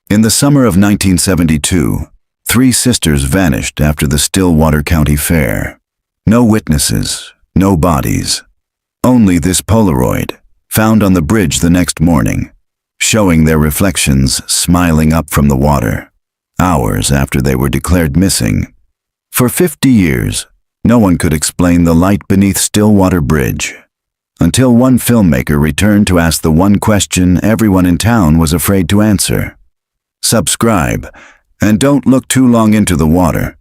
In the summer of 1972, three sisters vanished after the Stillwater County Fair. No witnesses, no bodies. Only this Polaroid, found on the bridge the next morning, showing their reflections smiling up from the water, hours after they were declared missing. For 50 years, no one could explain the light beneath Stillwater Bridge, until one filmmaker returned to ask the one question everyone in town was afraid to answer. Subscribe, and don't look too long into the water.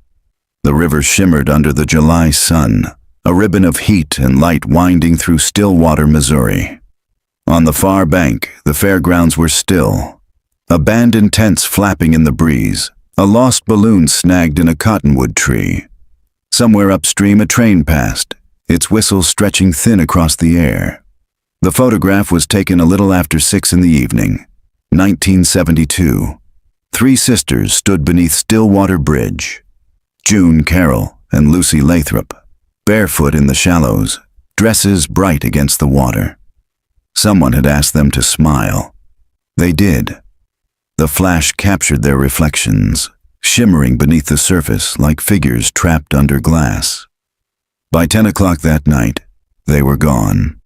The river shimmered under the July sun, a ribbon of heat and light winding through Stillwater, Missouri. On the far bank, the fairgrounds were still. Abandoned tents flapping in the breeze, a lost balloon snagged in a cottonwood tree. Somewhere upstream a train passed, its whistle stretching thin across the air. The photograph was taken a little after 6 in the evening, 1972. Three sisters stood beneath Stillwater Bridge. June Carroll and Lucy Lathrop, barefoot in the shallows, dresses bright against the water. Someone had asked them to smile. They did. The flash captured their reflections, shimmering beneath the surface like figures trapped under glass. By 10 o'clock that night, they were gone.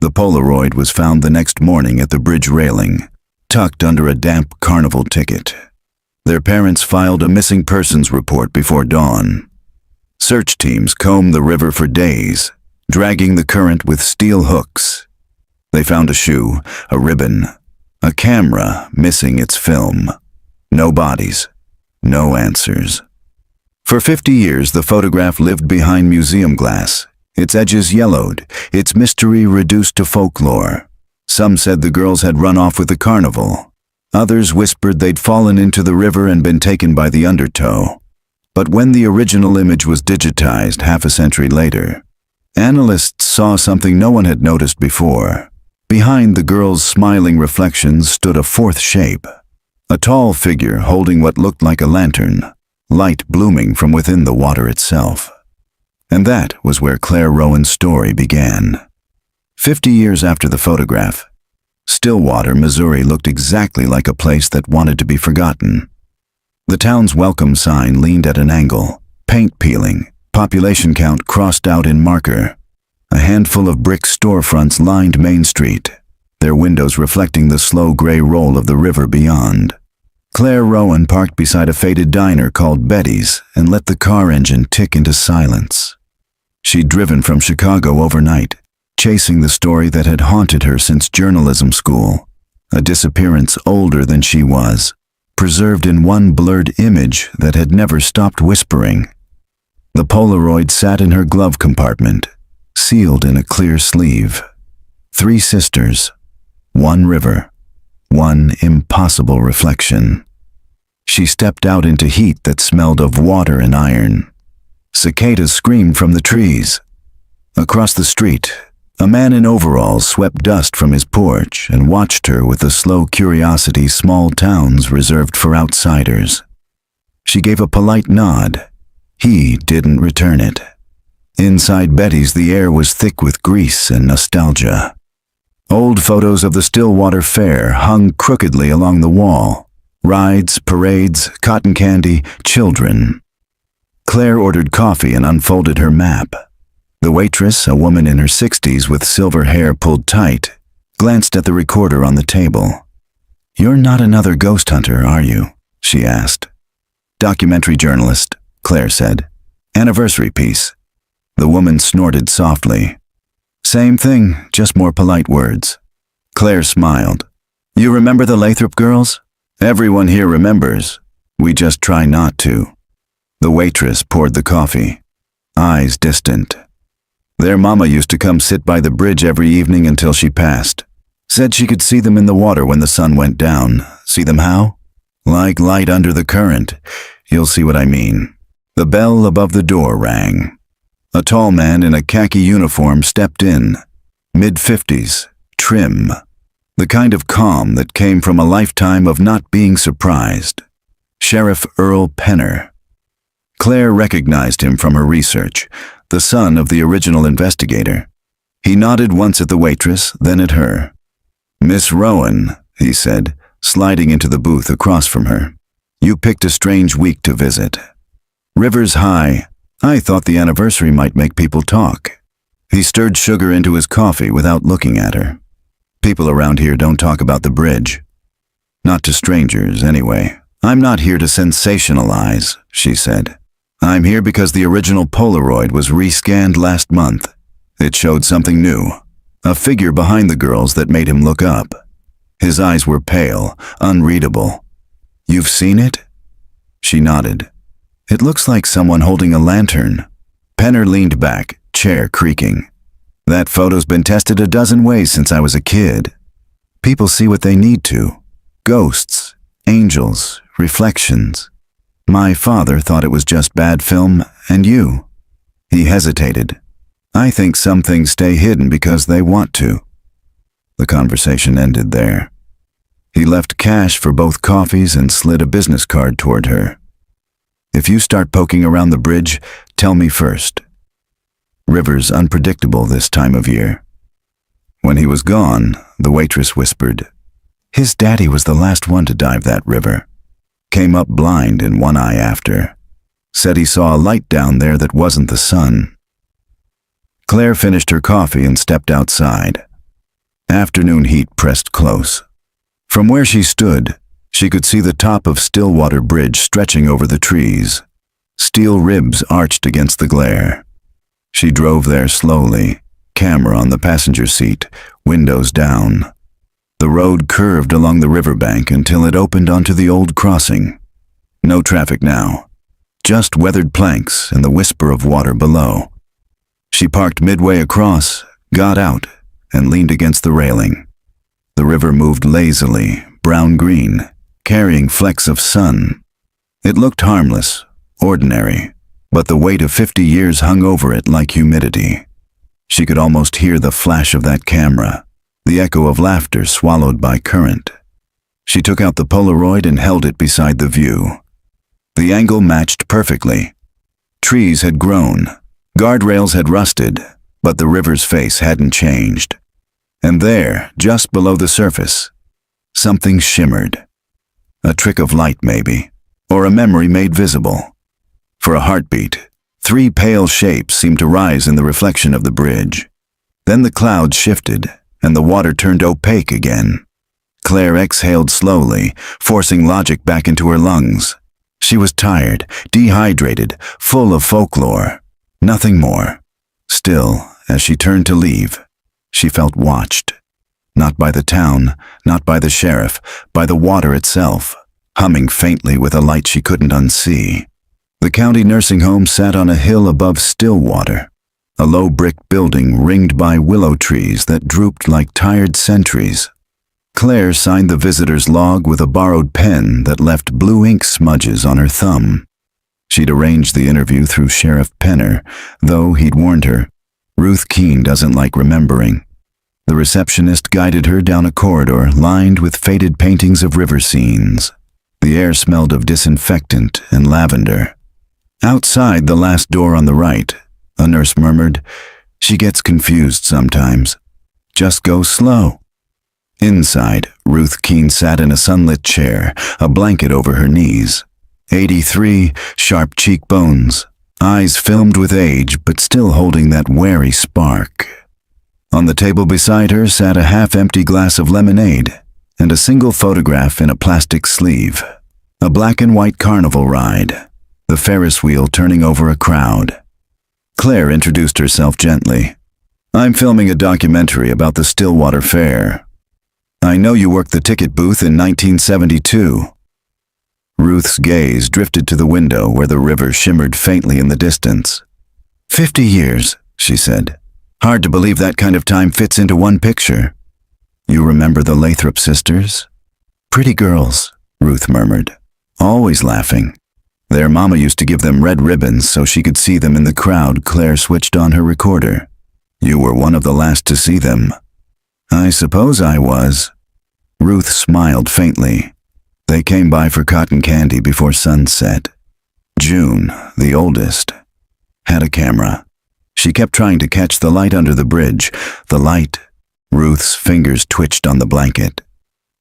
The Polaroid was found the next morning at the bridge railing, tucked under a damp carnival ticket. Their parents filed a missing persons report before dawn. Search teams combed the river for days, dragging the current with steel hooks. They found a shoe, a ribbon, a camera missing its film. No bodies, no answers. For 50 years, the photograph lived behind museum glass, its edges yellowed, its mystery reduced to folklore. Some said the girls had run off with the carnival. Others whispered they'd fallen into the river and been taken by the undertow. But when the original image was digitized half a century later, analysts saw something no one had noticed before. Behind the girls' smiling reflections stood a fourth shape, a tall figure holding what looked like a lantern, light blooming from within the water itself. And that was where Claire Rowan's story began. 50 years after the photograph, Stillwater, Missouri looked exactly like a place that wanted to be forgotten. The town's welcome sign leaned at an angle, paint peeling, population count crossed out in marker. A handful of brick storefronts lined Main Street, their windows reflecting the slow gray roll of the river beyond. Claire Rowan parked beside a faded diner called Betty's and let the car engine tick into silence. She'd driven from Chicago overnight, chasing the story that had haunted her since journalism school, a disappearance older than she was, preserved in one blurred image that had never stopped whispering. The Polaroid sat in her glove compartment, sealed in a clear sleeve. Three sisters, one river, one impossible reflection. She stepped out into heat that smelled of water and iron. Cicadas screamed from the trees. Across the street, a man in overalls swept dust from his porch and watched her with the slow curiosity small towns reserved for outsiders. She gave a polite nod. He didn't return it. Inside Betty's, the air was thick with grease and nostalgia. Old photos of the Stillwater Fair hung crookedly along the wall. Rides, parades, cotton candy, children. Claire ordered coffee and unfolded her map. The waitress, a woman in her 60s with silver hair pulled tight, glanced at the recorder on the table. "You're not another ghost hunter, are you?" she asked. "Documentary journalist," Claire said. "Anniversary piece." The woman snorted softly. "Same thing, just more polite words." Claire smiled. "You remember the Lathrop girls? Everyone here remembers. We just try not to." The waitress poured the coffee, eyes distant. "Their mama used to come sit by the bridge every evening until she passed. Said she could see them in the water when the sun went down. See them how? Like light under the current. You'll see what I mean." The bell above the door rang. A tall man in a khaki uniform stepped in, mid-50s, trim, the kind of calm that came from a lifetime of not being surprised. Sheriff Earl Penner. Claire recognized him from her research, the son of the original investigator. He nodded once at the waitress, then at her. "Miss Rowan," he said, sliding into the booth across from her. "You picked a strange week to visit." "River's high. I thought the anniversary might make people talk." He stirred sugar into his coffee without looking at her. "People around here don't talk about the bridge. Not to strangers, anyway." "I'm not here to sensationalize," she said. "I'm here because the original Polaroid was rescanned last month. It showed something new, a figure behind the girls that made him look up. His eyes were pale, unreadable." "You've seen it?" She nodded. "It looks like someone holding a lantern." Penner leaned back, chair creaking. "That photo's been tested a dozen ways since I was a kid. People see what they need to. Ghosts, angels, reflections. My father thought it was just bad film, and you." He hesitated. "I think some things stay hidden because they want to." The conversation ended there. He left cash for both coffees and slid a business card toward her. "If you start poking around the bridge, tell me first." River's unpredictable this time of year. When he was gone, the waitress whispered, "His daddy was the last one to dive that river. Came up blind in one eye after. Said he saw a light down there that wasn't the sun." Claire finished her coffee and stepped outside. Afternoon heat pressed close. From where she stood, she could see the top of Stillwater Bridge stretching over the trees. Steel ribs arched against the glare. She drove there slowly, camera on the passenger seat, windows down. The road curved along the riverbank until it opened onto the old crossing. No traffic now, just weathered planks and the whisper of water below. She parked midway across, got out, and leaned against the railing. The river moved lazily, brown-green, carrying flecks of sun. It looked harmless, ordinary, but the weight of 50 years hung over it like humidity. She could almost hear the flash of that camera, the echo of laughter swallowed by current. She took out the Polaroid and held it beside the view. The angle matched perfectly. Trees had grown, guardrails had rusted, but the river's face hadn't changed. And there, just below the surface, something shimmered. A trick of light, maybe, or a memory made visible. For a heartbeat, 3 pale shapes seemed to rise in the reflection of the bridge. Then the clouds shifted, and the water turned opaque again. Claire exhaled slowly, forcing logic back into her lungs. She was tired, dehydrated, full of folklore. Nothing more. Still, as she turned to leave, she felt watched. Not by the town, not by the sheriff, by the water itself, humming faintly with a light she couldn't unsee. The county nursing home sat on a hill above Stillwater, a low brick building ringed by willow trees that drooped like tired sentries. Claire signed the visitor's log with a borrowed pen that left blue ink smudges on her thumb. She'd arranged the interview through Sheriff Penner, though he'd warned her, Ruth Keene doesn't like remembering. The receptionist guided her down a corridor lined with faded paintings of river scenes. The air smelled of disinfectant and lavender. Outside the last door on the right, a nurse murmured, "She gets confused sometimes. Just go slow." Inside, Ruth Keene sat in a sunlit chair, a blanket over her knees. 83, sharp cheekbones, eyes filmed with age but still holding that wary spark. On the table beside her sat a half-empty glass of lemonade and a single photograph in a plastic sleeve. A black and white carnival ride, the Ferris wheel turning over a crowd. Claire introduced herself gently. "I'm filming a documentary about the Stillwater Fair. I know you worked the ticket booth in 1972. Ruth's gaze drifted to the window where the river shimmered faintly in the distance. 50 years, she said. Hard to believe that kind of time fits into one picture. You remember the Lathrop sisters? Pretty girls, Ruth murmured, always laughing. Their mama used to give them red ribbons so she could see them in the crowd. Claire switched on her recorder. You were one of the last to see them. I suppose I was. Ruth smiled faintly. They came by for cotton candy before sunset. June, the oldest, had a camera. She kept trying to catch the light under the bridge. The light. Ruth's fingers twitched on the blanket.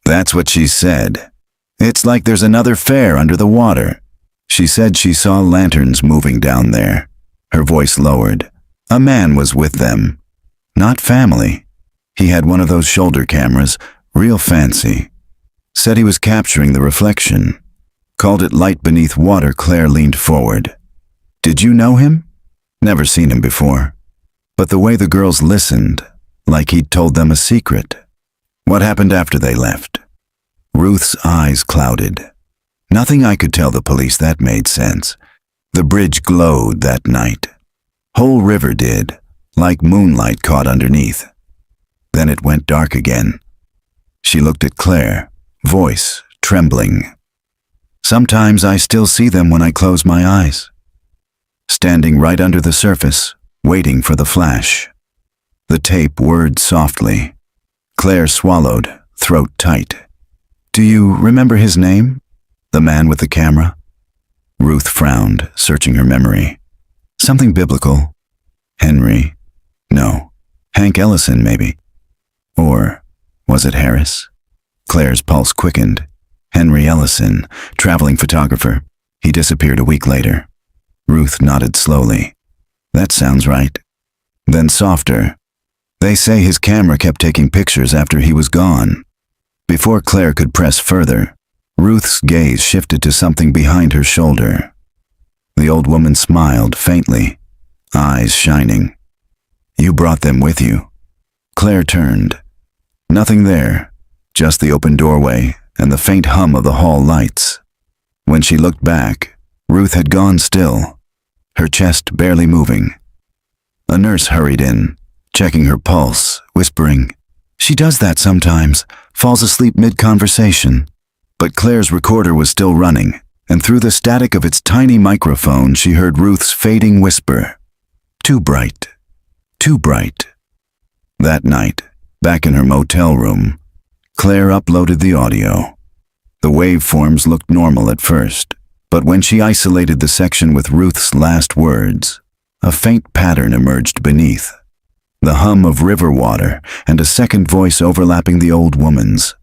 That's what she said. It's like there's another fair under the water. She said she saw lanterns moving down there. Her voice lowered. A man was with them. Not family. He had one of those shoulder cameras, real fancy. Said he was capturing the reflection. Called it light beneath water. Claire leaned forward. Did you know him? Never seen him before. But the way the girls listened, like he'd told them a secret. What happened after they left? Ruth's eyes clouded. Nothing I could tell the police that made sense. The bridge glowed that night. Whole river did, like moonlight caught underneath. Then it went dark again. She looked at Claire, voice trembling. Sometimes I still see them when I close my eyes. Standing right under the surface, waiting for the flash. The tape whirred softly. Claire swallowed, throat tight. Do you remember his name? The man with the camera? Ruth frowned, searching her memory. Something biblical. Henry. No. Hank Ellison, maybe. Or was it Harris? Claire's pulse quickened. Henry Ellison, traveling photographer. He disappeared a week later. Ruth nodded slowly. That sounds right. Then softer. They say his camera kept taking pictures after he was gone. Before Claire could press further, Ruth's gaze shifted to something behind her shoulder. The old woman smiled faintly, eyes shining. You brought them with you. Claire turned. Nothing there, just the open doorway and the faint hum of the hall lights. When she looked back, Ruth had gone still, her chest barely moving. A nurse hurried in, checking her pulse, whispering, She does that sometimes, falls asleep mid-conversation. But Claire's recorder was still running, and through the static of its tiny microphone she heard Ruth's fading whisper. Too bright. Too bright. That night, back in her motel room, Claire uploaded the audio. The waveforms looked normal at first, but when she isolated the section with Ruth's last words, a faint pattern emerged beneath. The hum of river water and a second voice overlapping the old woman's.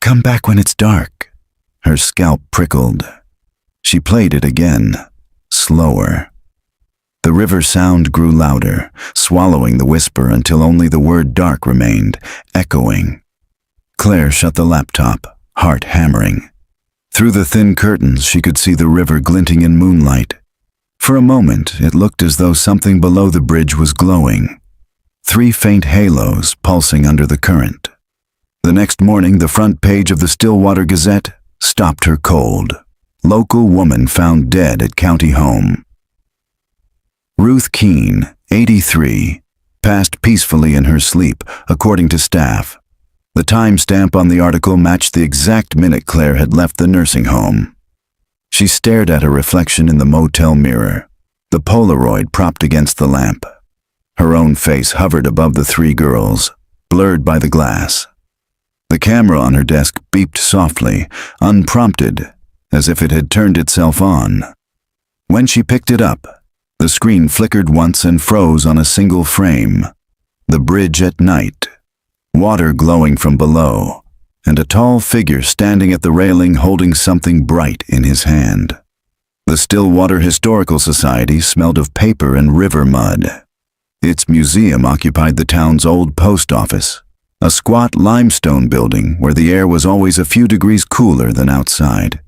Come back when it's dark. Her scalp prickled. She played it again, slower. The river sound grew louder, swallowing the whisper until only the word dark remained, echoing. Claire shut the laptop, heart hammering. Through the thin curtains she could see the river glinting in moonlight. For a moment it looked as though something below the bridge was glowing. 3 faint halos pulsing under the current. The next morning the front page of the Stillwater Gazette stopped her cold. Local woman found dead at county home. Ruth Keene, 83, passed peacefully in her sleep, according to staff. The timestamp on the article matched the exact minute Claire had left the nursing home. She stared at her reflection in the motel mirror, the Polaroid propped against the lamp. Her own face hovered above the 3 girls, blurred by the glass. The camera on her desk beeped softly, unprompted, as if it had turned itself on. When she picked it up, the screen flickered once and froze on a single frame. The bridge at night, water glowing from below, and a tall figure standing at the railing holding something bright in his hand. The Stillwater Historical Society smelled of paper and river mud. Its museum occupied the town's old post office, a squat limestone building where the air was always a few degrees cooler than outside.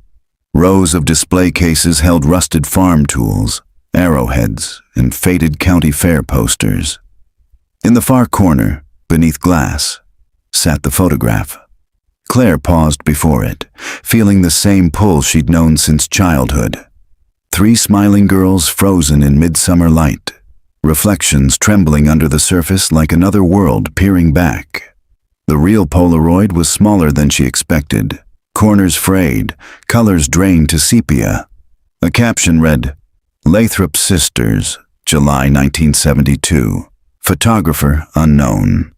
Rows of display cases held rusted farm tools, arrowheads, and faded county fair posters. In the far corner, beneath glass, sat the photograph. Claire paused before it, feeling the same pull she'd known since childhood. 3 smiling girls frozen in midsummer light, reflections trembling under the surface like another world peering back. The real Polaroid was smaller than she expected, corners frayed, colors drained to sepia. A caption read, Lathrop Sisters, July 1972. Photographer unknown.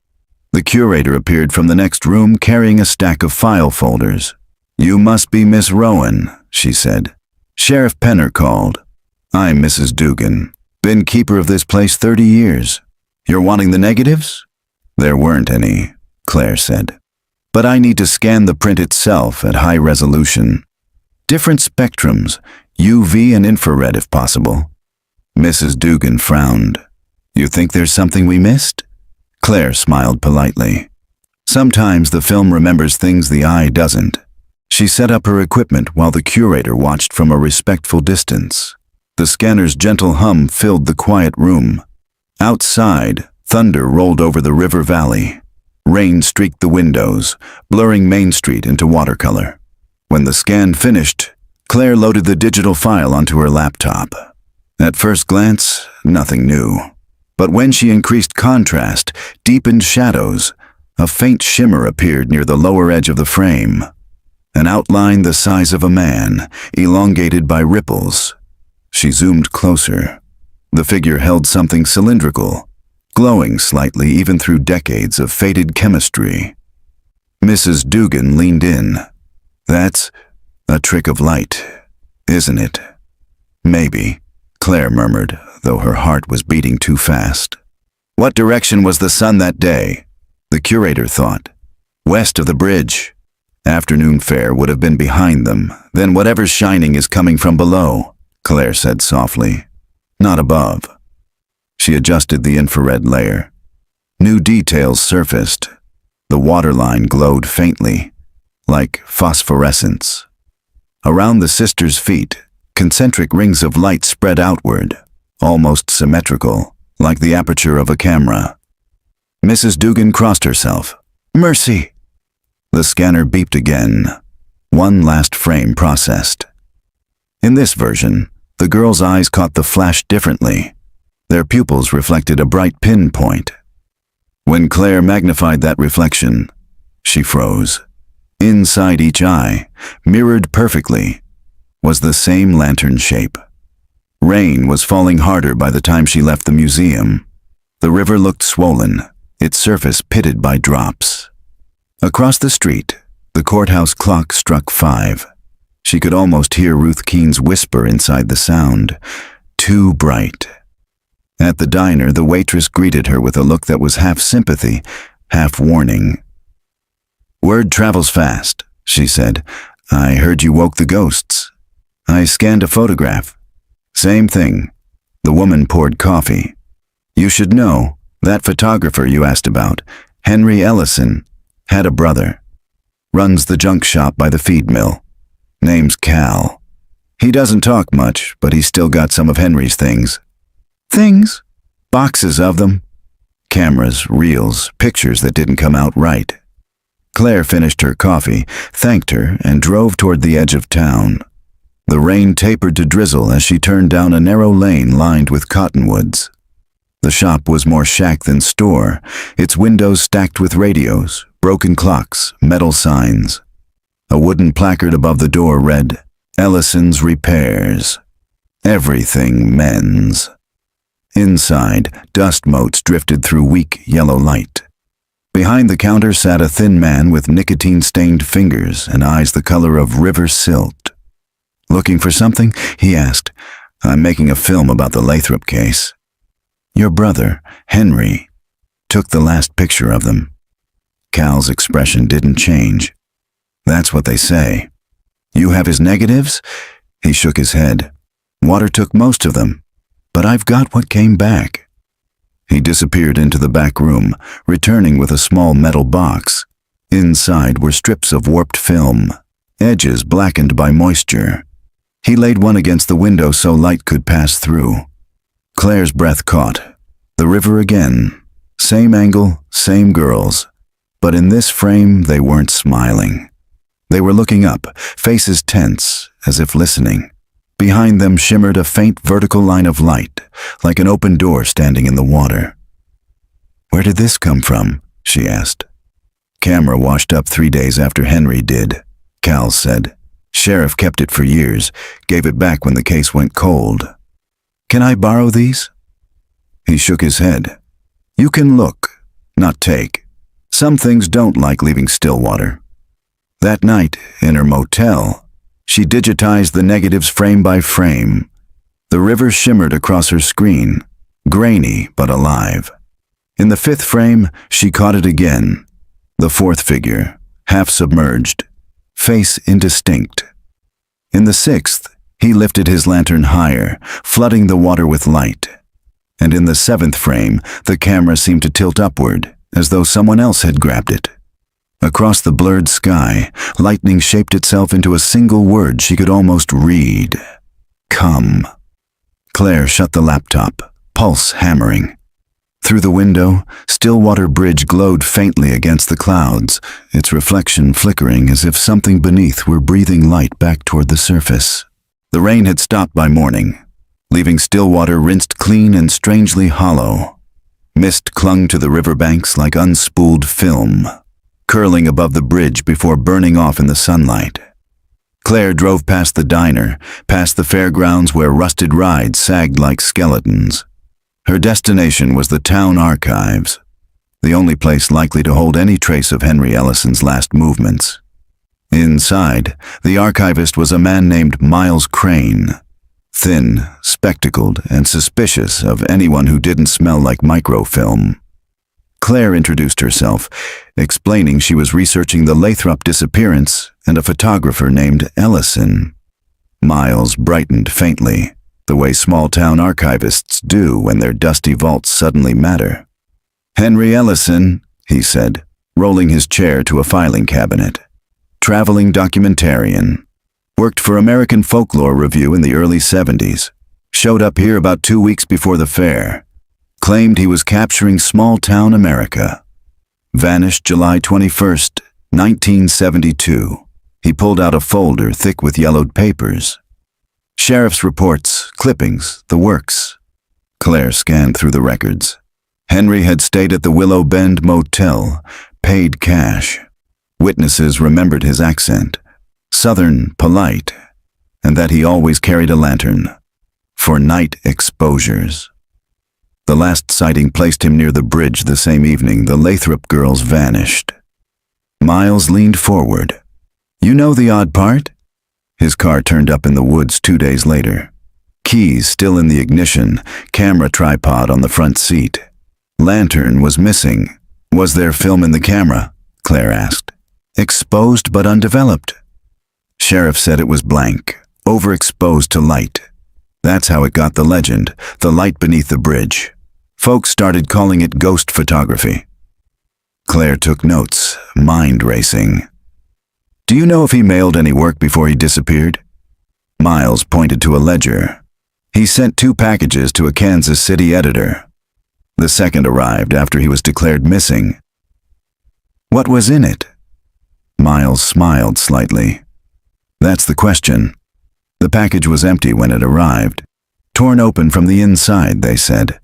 The curator appeared from the next room carrying a stack of file folders. You must be Miss Rowan, she said. Sheriff Penner called. I'm Mrs. Dugan. Been keeper of this place 30 years. You're wanting the negatives? There weren't any, Claire said. But I need to scan the print itself at high resolution. Different spectrums, UV and infrared if possible. Mrs. Dugan frowned. You think there's something we missed? Claire smiled politely. Sometimes the film remembers things the eye doesn't. She set up her equipment while the curator watched from a respectful distance. The scanner's gentle hum filled the quiet room. Outside, thunder rolled over the river valley. Rain streaked the windows, blurring Main Street into watercolor. When the scan finished, Claire loaded the digital file onto her laptop. At first glance, nothing new. But when she increased contrast, deepened shadows, a faint shimmer appeared near the lower edge of the frame. An outline the size of a man, elongated by ripples. She zoomed closer. The figure held something cylindrical, glowing slightly even through decades of faded chemistry. Mrs. Dugan leaned in. That's a trick of light, isn't it? Maybe, Claire murmured, though her heart was beating too fast. What direction was the sun that day? The curator thought. West of the bridge. Afternoon fare would have been behind them. Then whatever's shining is coming from below, Claire said softly. Not above. She adjusted the infrared layer. New details surfaced. The waterline glowed faintly, like phosphorescence. Around the sisters' feet, concentric rings of light spread outward, almost symmetrical, like the aperture of a camera. Mrs. Dugan crossed herself. Mercy! The scanner beeped again. One last frame processed. In this version, the girl's eyes caught the flash differently. Their pupils reflected a bright pinpoint. When Claire magnified that reflection, she froze. Inside each eye, mirrored perfectly, was the same lantern shape. Rain was falling harder by the time she left the museum. The river looked swollen, its surface pitted by drops. Across the street, the courthouse clock struck 5. She could almost hear Ruth Keene's whisper inside the sound. Too bright. At the diner, the waitress greeted her with a look that was half sympathy, half warning. Word travels fast, she said. I heard you woke the ghosts. I scanned a photograph. Same thing. The woman poured coffee. You should know, that photographer you asked about, Henry Ellison, had a brother. Runs the junk shop by the feed mill. Name's Cal. He doesn't talk much, but he's still got some of Henry's things. Things? Boxes of them. Cameras, reels, pictures that didn't come out right. Claire finished her coffee, thanked her, and drove toward the edge of town. The rain tapered to drizzle as she turned down a narrow lane lined with cottonwoods. The shop was more shack than store, its windows stacked with radios, broken clocks, metal signs. A wooden placard above the door read, Ellison's Repairs. Everything men's. Inside, dust motes drifted through weak yellow light. Behind the counter sat a thin man with nicotine-stained fingers and eyes the color of river silt. Looking for something? He asked. I'm making a film about the Lathrop case. Your brother, Henry, took the last picture of them. Cal's expression didn't change. That's what they say. You have his negatives? He shook his head. Water took most of them, but I've got what came back. He disappeared into the back room, returning with a small metal box. Inside were strips of warped film, edges blackened by moisture. He laid one against the window so light could pass through. Claire's breath caught. The river again. Same angle, same girls. But in this frame, they weren't smiling. They were looking up, faces tense, as if listening. Behind them shimmered a faint vertical line of light, like an open door standing in the water. Where did this come from? She asked. Camera washed up 3 days after Henry did, Cal said. Sheriff kept it for years, gave it back when the case went cold. Can I borrow these? He shook his head. You can look, not take. Some things don't like leaving Stillwater. That night, in her motel, she digitized the negatives frame by frame. The river shimmered across her screen, grainy but alive. In the 5th frame, she caught it again. The 4th figure, half submerged, face indistinct. In the sixth, he lifted his lantern higher, flooding the water with light. And in the seventh frame, the camera seemed to tilt upward, as though someone else had grabbed it. Across the blurred sky, lightning shaped itself into a single word she could almost read. Come. Claire shut the laptop, pulse hammering. Through the window, Stillwater Bridge glowed faintly against the clouds, its reflection flickering as if something beneath were breathing light back toward the surface. The rain had stopped by morning, leaving Stillwater rinsed clean and strangely hollow. Mist clung to the riverbanks like unspooled film, curling above the bridge before burning off in the sunlight. Claire drove past the diner, past the fairgrounds where rusted rides sagged like skeletons. Her destination was the town archives, the only place likely to hold any trace of Henry Ellison's last movements. Inside, the archivist was a man named Miles Crane, thin, spectacled, and suspicious of anyone who didn't smell like microfilm. Claire introduced herself, explaining she was researching the Lathrop disappearance and a photographer named Ellison. Miles brightened faintly, the way small-town archivists do when their dusty vaults suddenly matter. Henry Ellison, he said, rolling his chair to a filing cabinet. Traveling documentarian. Worked for American Folklore Review in the early 70s. Showed up here about 2 weeks before the fair. Claimed he was capturing small-town America. Vanished July 21st, 1972. He pulled out a folder thick with yellowed papers. Sheriff's reports, clippings, the works. Claire scanned through the records. Henry had stayed at the Willow Bend Motel, paid cash. Witnesses remembered his accent, southern, polite, and that he always carried a lantern, for night exposures. The last sighting placed him near the bridge the same evening the Lathrop girls vanished. Miles leaned forward. You know the odd part? His car turned up in the woods 2 days later. Keys still in the ignition, camera tripod on the front seat. Lantern was missing. Was there film in the camera? Claire asked. Exposed but undeveloped. Sheriff said it was blank, overexposed to light. That's how it got the legend, the light beneath the bridge. Folks started calling it ghost photography. Claire took notes, mind racing. Do you know if he mailed any work before he disappeared? Miles pointed to a ledger. He sent 2 packages to a Kansas City editor. The second arrived after he was declared missing. What was in it? Miles smiled slightly. That's the question. The package was empty when it arrived. Torn open from the inside, they said.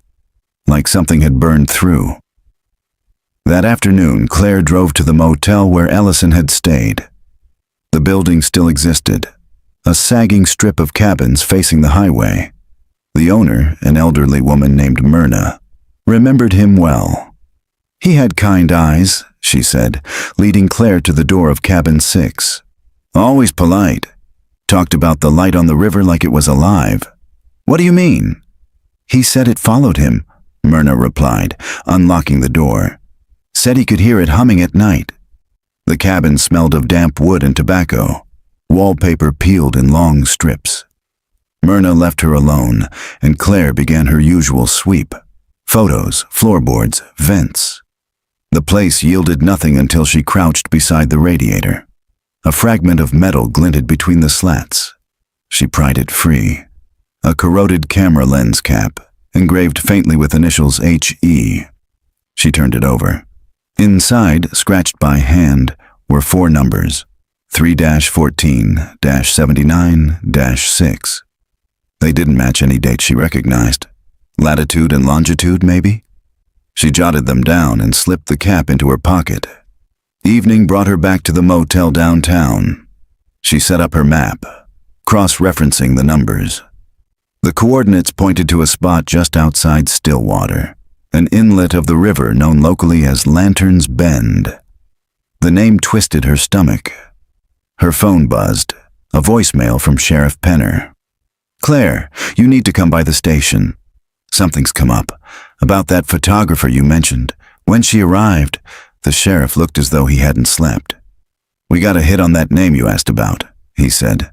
Like something had burned through. That afternoon, Claire drove to the motel where Ellison had stayed. The building still existed, a sagging strip of cabins facing the highway. The owner, an elderly woman named Myrna, remembered him well. He had kind eyes, she said, leading Claire to the door of cabin 6. Always polite. Talked about the light on the river like it was alive. What do you mean? He said it followed him, Myrna replied, unlocking the door. Said he could hear it humming at night. The cabin smelled of damp wood and tobacco, wallpaper peeled in long strips. Myrna left her alone, and Claire began her usual sweep. Photos, floorboards, vents. The place yielded nothing until she crouched beside the radiator. A fragment of metal glinted between the slats. She pried it free. A corroded camera lens cap, engraved faintly with initials H.E. She turned it over. Inside, scratched by hand, were 4 numbers, 3-14-79-6. They didn't match any date she recognized. Latitude and longitude, maybe? She jotted them down and slipped the cap into her pocket. Evening brought her back to the motel downtown. She set up her map, cross-referencing the numbers. The coordinates pointed to a spot just outside Stillwater, an inlet of the river known locally as Lantern's Bend. The name twisted her stomach. Her phone buzzed, a voicemail from Sheriff Penner. Claire, you need to come by the station. Something's come up, about that photographer you mentioned. When she arrived, the sheriff looked as though he hadn't slept. "We got a hit on that name you asked about," he said.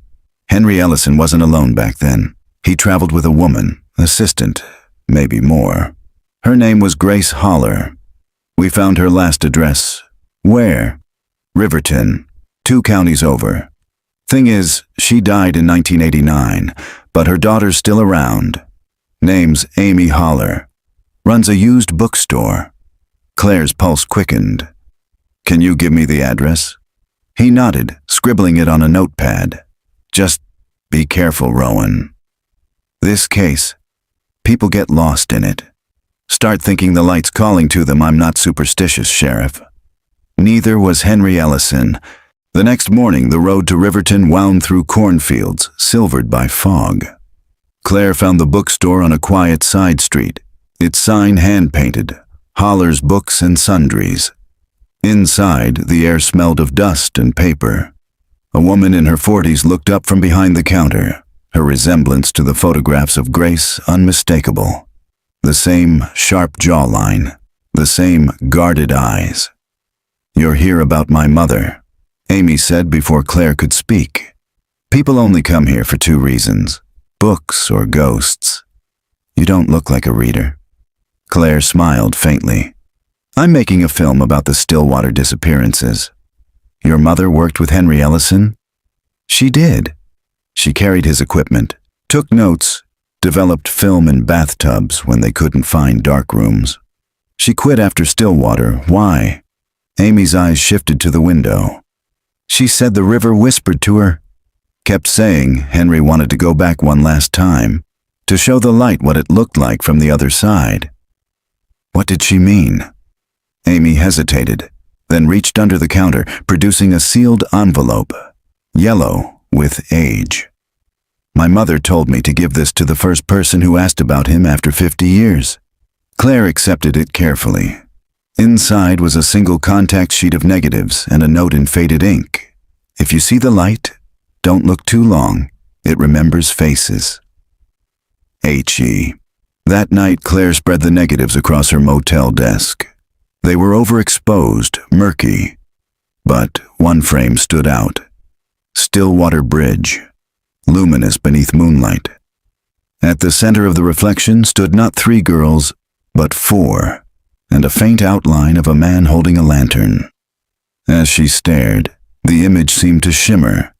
Henry Ellison wasn't alone back then. He traveled with a woman, assistant, maybe more. Her name was Grace Holler. We found her last address. Where? Riverton, 2 counties over. Thing is, she died in 1989, but her daughter's still around. Name's Amy Holler. Runs a used bookstore. Claire's pulse quickened. "Can you give me the address?" He nodded, scribbling it on a notepad. "Just be careful, Rowan. This case, people get lost in it. Start thinking the light's calling to them. I'm not superstitious, Sheriff." Neither was Henry Ellison. The next morning, the road to Riverton wound through cornfields, silvered by fog. Claire found the bookstore on a quiet side street, its sign hand-painted, Holler's Books and Sundries. Inside, the air smelled of dust and paper. A woman in her 40s looked up from behind the counter, her resemblance to the photographs of Grace unmistakable. The same sharp jawline, the same guarded eyes. "You're here about my mother," Amy said before Claire could speak. "People only come here for 2 reasons, books or ghosts. You don't look like a reader." Claire smiled faintly. "I'm making a film about the Stillwater disappearances." "Your mother worked with Henry Ellison?" "She did. She carried his equipment, took notes, developed film in bathtubs when they couldn't find dark rooms. She quit after Stillwater. Why?" Amy's eyes shifted to the window. "She said the river whispered to her. Kept saying Henry wanted to go back one last time, to show the light what it looked like from the other side." "What did she mean?" Amy hesitated, then reached under the counter, producing a sealed envelope, yellow with age. "My mother told me to give this to the first person who asked about him after 50 years. Claire accepted it carefully. Inside was a single contact sheet of negatives and a note in faded ink. "If you see the light, don't look too long. It remembers faces." H.E. That night, Claire spread the negatives across her motel desk. They were overexposed, murky. But one frame stood out. Stillwater Bridge, luminous beneath moonlight. At the center of the reflection stood not 3 girls, but 4, and a faint outline of a man holding a lantern. As she stared, the image seemed to shimmer,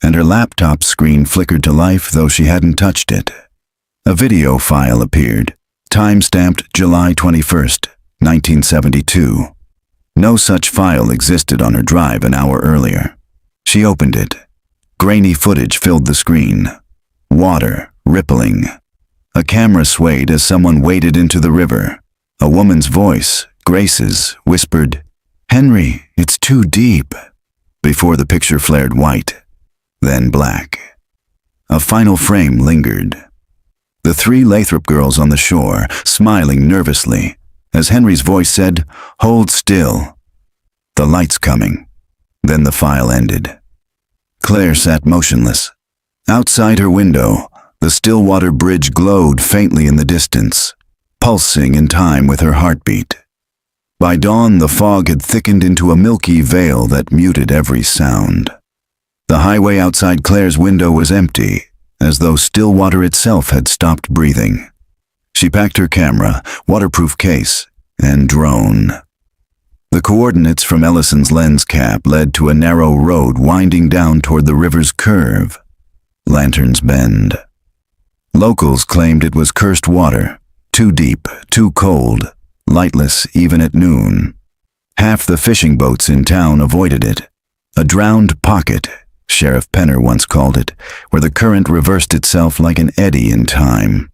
and her laptop screen flickered to life though she hadn't touched it. A video file appeared, time-stamped July 21st, 1972. No such file existed on her drive an hour earlier. She opened it. Grainy footage filled the screen. Water, rippling. A camera swayed as someone waded into the river. A woman's voice, Grace's, whispered, "Henry, it's too deep," before the picture flared white, then black. A final frame lingered. The 3 Lathrop girls on the shore, smiling nervously, as Henry's voice said, "Hold still. The light's coming." Then the file ended. Claire sat motionless. Outside her window, the Stillwater Bridge glowed faintly in the distance, pulsing in time with her heartbeat. By dawn, the fog had thickened into a milky veil that muted every sound. The highway outside Claire's window was empty, as though Stillwater itself had stopped breathing. She packed her camera, waterproof case, and drone. The coordinates from Ellison's lens cap led to a narrow road winding down toward the river's curve. Lantern's Bend. Locals claimed it was cursed water, too deep, too cold, lightless even at noon. Half the fishing boats in town avoided it. A drowned pocket, Sheriff Penner once called it, where the current reversed itself like an eddy in time.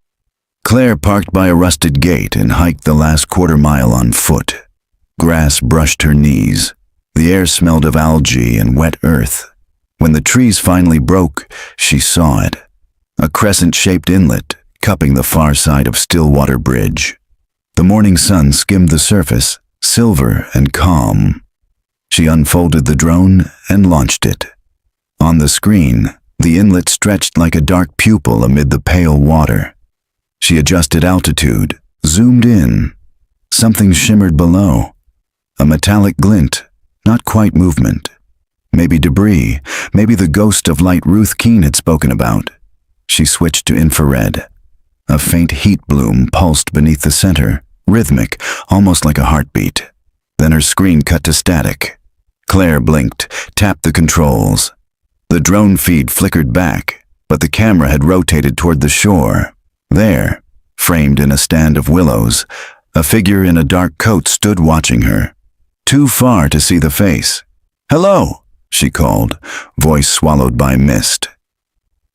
Claire parked by a rusted gate and hiked the last quarter-mile on foot. Grass brushed her knees. The air smelled of algae and wet earth. When the trees finally broke, she saw it. A crescent-shaped inlet, cupping the far side of Stillwater Bridge. The morning sun skimmed the surface, silver and calm. She unfolded the drone and launched it. On the screen, the inlet stretched like a dark pupil amid the pale water. She adjusted altitude, zoomed in. Something shimmered below. A metallic glint, not quite movement. Maybe debris, maybe the ghost of light Ruth Keene had spoken about. She switched to infrared. A faint heat bloom pulsed beneath the center, rhythmic, almost like a heartbeat. Then her screen cut to static. Claire blinked, tapped the controls. The drone feed flickered back, but the camera had rotated toward the shore. There, framed in a stand of willows, a figure in a dark coat stood watching her. Too far to see the face. "Hello," she called, voice swallowed by mist.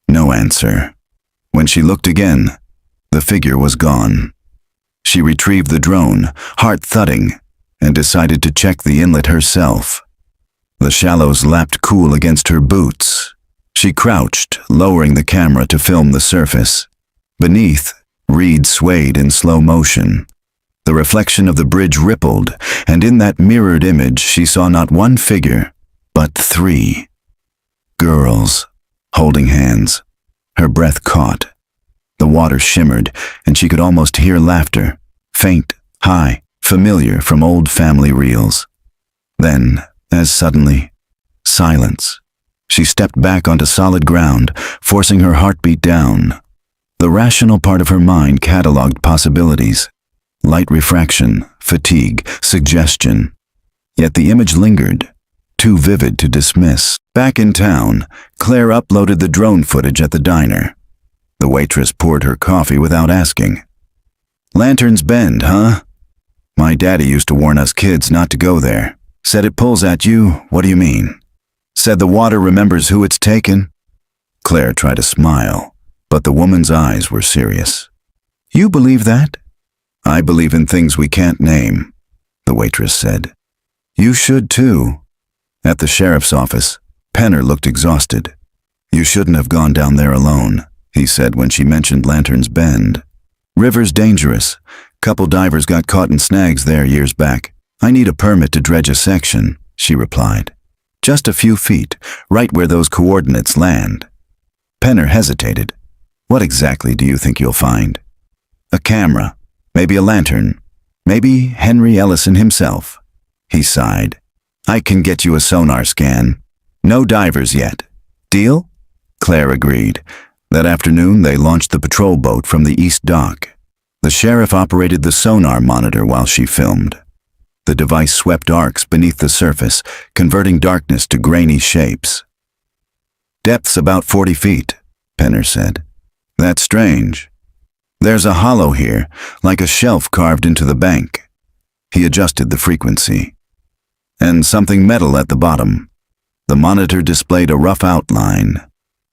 No answer. When she looked again, the figure was gone. She retrieved the drone, heart thudding, and decided to check the inlet herself. The shallows lapped cool against her boots. She crouched, lowering the camera to film the surface. Beneath, reeds swayed in slow motion. The reflection of the bridge rippled, and in that mirrored image she saw not one figure, but three. Girls, holding hands. Her breath caught. The water shimmered, and she could almost hear laughter, faint, high, familiar from old family reels. Then, as suddenly, silence. She stepped back onto solid ground, forcing her heartbeat down. The rational part of her mind catalogued possibilities. Light refraction, fatigue, suggestion. Yet the image lingered, too vivid to dismiss. Back in town, Claire uploaded the drone footage at the diner. The waitress poured her coffee without asking. "Lanterns Bend, huh? My daddy used to warn us kids not to go there. Said it pulls at you, what do you mean? Said the water remembers who it's taken?" Claire tried to smile, but the woman's eyes were serious. "You believe that?" "I believe in things we can't name," the waitress said. "You should too." At the sheriff's office, Penner looked exhausted. "You shouldn't have gone down there alone," he said when she mentioned Lanterns Bend. "River's dangerous. Couple divers got caught in snags there years back. I need a permit to dredge a section," she replied. "Just a few feet, right where those coordinates land." Penner hesitated. "What exactly do you think you'll find?" "A camera. Maybe a lantern. Maybe Henry Ellison himself." He sighed. "I can get you a sonar scan. No divers yet. Deal?" Claire agreed. That afternoon, they launched the patrol boat from the east dock. The sheriff operated the sonar monitor while she filmed. The device swept arcs beneath the surface, converting darkness to grainy shapes. "Depth's about 40 feet, Penner said. "That's strange. There's a hollow here, like a shelf carved into the bank." He adjusted the frequency. "And something metal at the bottom." The monitor displayed a rough outline,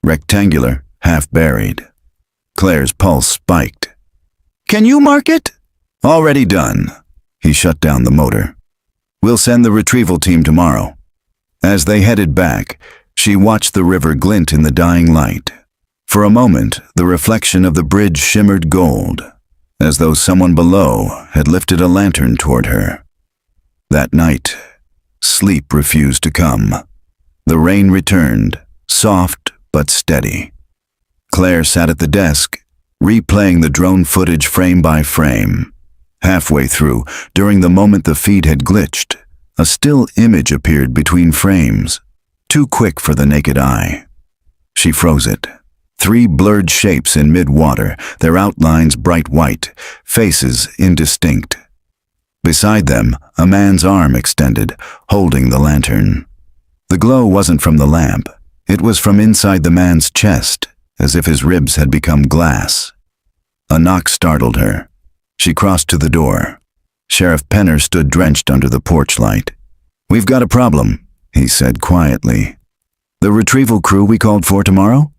rectangular, half buried. Claire's pulse spiked. "Can you mark it?" "Already done." He shut down the motor. "We'll send the retrieval team tomorrow." As they headed back, she watched the river glint in the dying light. For a moment, the reflection of the bridge shimmered gold, as though someone below had lifted a lantern toward her. That night, sleep refused to come. The rain returned, soft but steady. Claire sat at the desk, replaying the drone footage frame by frame. Halfway through, during the moment the feed had glitched, a still image appeared between frames, too quick for the naked eye. She froze it. 3 blurred shapes in mid-water, their outlines bright white, faces indistinct. Beside them, a man's arm extended, holding the lantern. The glow wasn't from the lamp. It was from inside the man's chest, as if his ribs had become glass. A knock startled her. She crossed to the door. Sheriff Penner stood drenched under the porch light. "We've got a problem," he said quietly. "The retrieval crew we called for tomorrow?"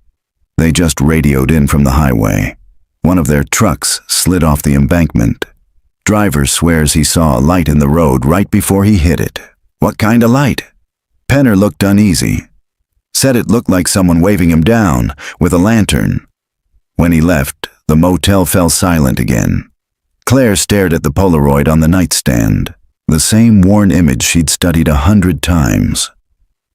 They just radioed in from the highway. One of their trucks slid off the embankment. Driver swears he saw a light in the road right before he hit it. "What kind of light?" Penner looked uneasy. Said it looked like someone waving him down with a lantern. When he left, the motel fell silent again. Claire stared at the Polaroid on the nightstand, the same worn image she'd studied 100 times.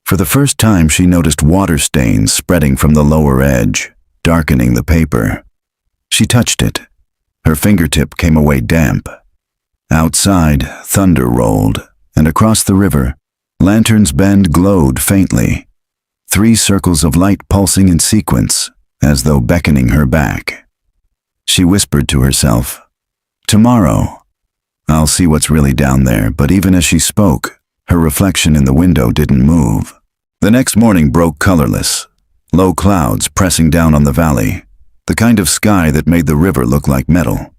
For the first time, she noticed water stains spreading from the lower edge, darkening the paper. She touched it. Her fingertip came away damp. Outside, thunder rolled, and across the river, Lantern's bend glowed faintly. 3 circles of light pulsing in sequence, as though beckoning her back. She whispered to herself, "Tomorrow, I'll see what's really down there," but even as she spoke, her reflection in the window didn't move. The next morning broke colorless, low clouds pressing down on the valley, the kind of sky that made the river look like metal.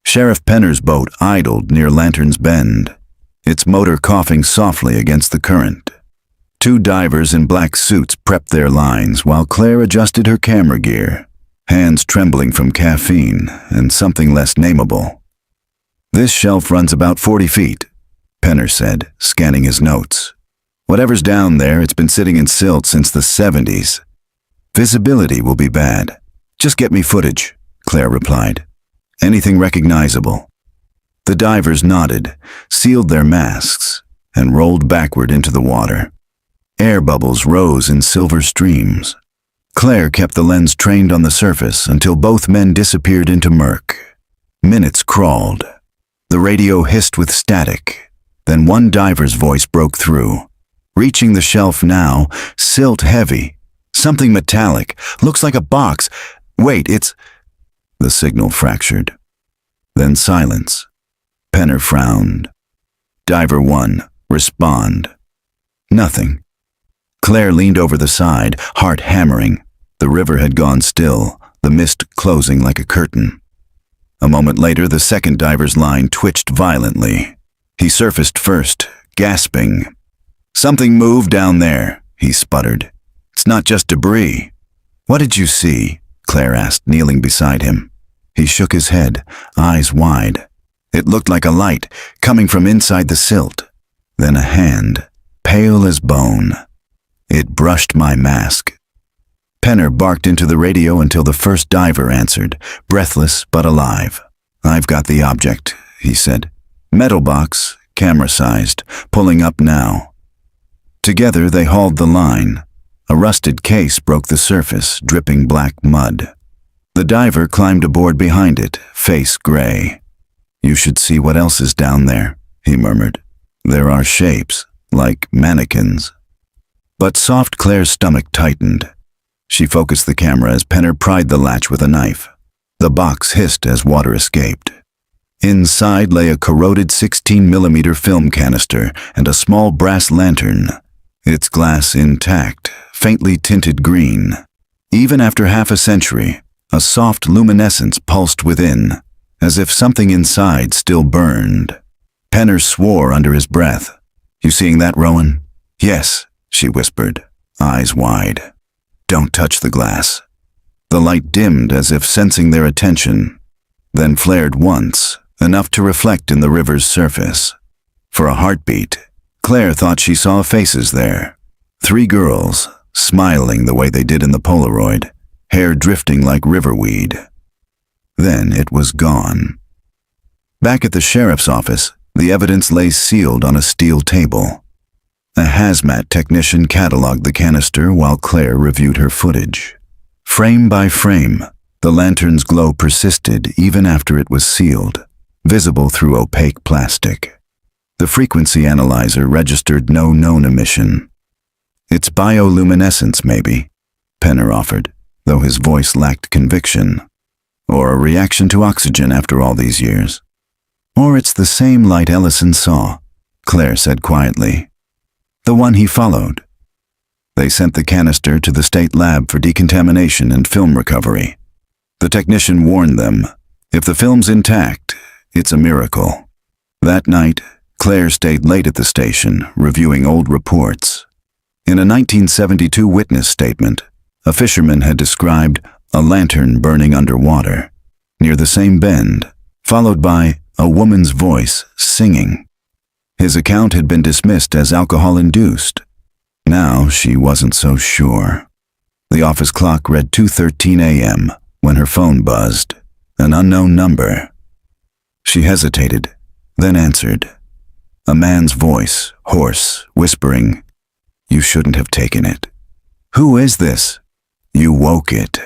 Sheriff Penner's boat idled near Lantern's Bend, its motor coughing softly against the current. 2 divers in black suits prepped their lines while Claire adjusted her camera gear, hands trembling from caffeine and something less nameable. "This shelf runs about 40 feet, Penner said, scanning his notes. "Whatever's down there, it's been sitting in silt since the 70s. Visibility will be bad. Just get me footage," Claire replied. "Anything recognizable." The divers nodded, sealed their masks, and rolled backward into the water. Air bubbles rose in silver streams. Claire kept the lens trained on the surface until both men disappeared into murk. Minutes crawled. The radio hissed with static. Then one diver's voice broke through. Reaching the shelf now, silt heavy. "Something metallic. Looks like a box. Wait, it's..." The signal fractured. Then silence. Penner frowned. "Diver 1, respond." Nothing. Claire leaned over the side, heart hammering. The river had gone still, the mist closing like a curtain. A moment later, the second diver's line twitched violently. He surfaced first, gasping. "Something moved down there," he sputtered. "It's not just debris." "What did you see?" Claire asked, kneeling beside him. He shook his head, eyes wide. "It looked like a light, coming from inside the silt. Then a hand, pale as bone. It brushed my mask." Penner barked into the radio until the first diver answered, breathless but alive. "I've got the object," he said. "Metal box, camera-sized, pulling up now." Together they hauled the line. A rusted case broke the surface, dripping black mud. The diver climbed aboard behind it, face gray. "You should see what else is down there," he murmured. "There are shapes, like mannequins." But soft Claire's stomach tightened. She focused the camera as Penner pried the latch with a knife. The box hissed as water escaped. Inside lay a corroded 16mm film canister and a small brass lantern, its glass intact, faintly tinted green. Even after half a century, a soft luminescence pulsed within, as if something inside still burned. Penner swore under his breath. "You seeing that, Rowan?" "Yes," she whispered, eyes wide. "Don't touch the glass." The light dimmed as if sensing their attention, then flared once, enough to reflect in the river's surface. For a heartbeat, Claire thought she saw faces there. 3 girls, smiling the way they did in the Polaroid, hair drifting like riverweed. Then it was gone. Back at the sheriff's office, the evidence lay sealed on a steel table. A hazmat technician cataloged the canister while Claire reviewed her footage. Frame by frame, the lantern's glow persisted even after it was sealed, visible through opaque plastic. The frequency analyzer registered no known emission. "It's bioluminescence, maybe," Penner offered, though his voice lacked conviction. "Or a reaction to oxygen after all these years." "Or it's the same light Ellison saw," Claire said quietly. "The one he followed." They sent the canister to the state lab for decontamination and film recovery. The technician warned them, if the film's intact, it's a miracle. That night, Claire stayed late at the station, reviewing old reports. In a 1972 witness statement, a fisherman had described a lantern burning underwater, near the same bend, followed by a woman's voice singing. His account had been dismissed as alcohol-induced. Now she wasn't so sure. The office clock read 2:13 a.m. when her phone buzzed, an unknown number. She hesitated, then answered. A man's voice, hoarse, whispering, "You shouldn't have taken it." "Who is this?" "You woke it.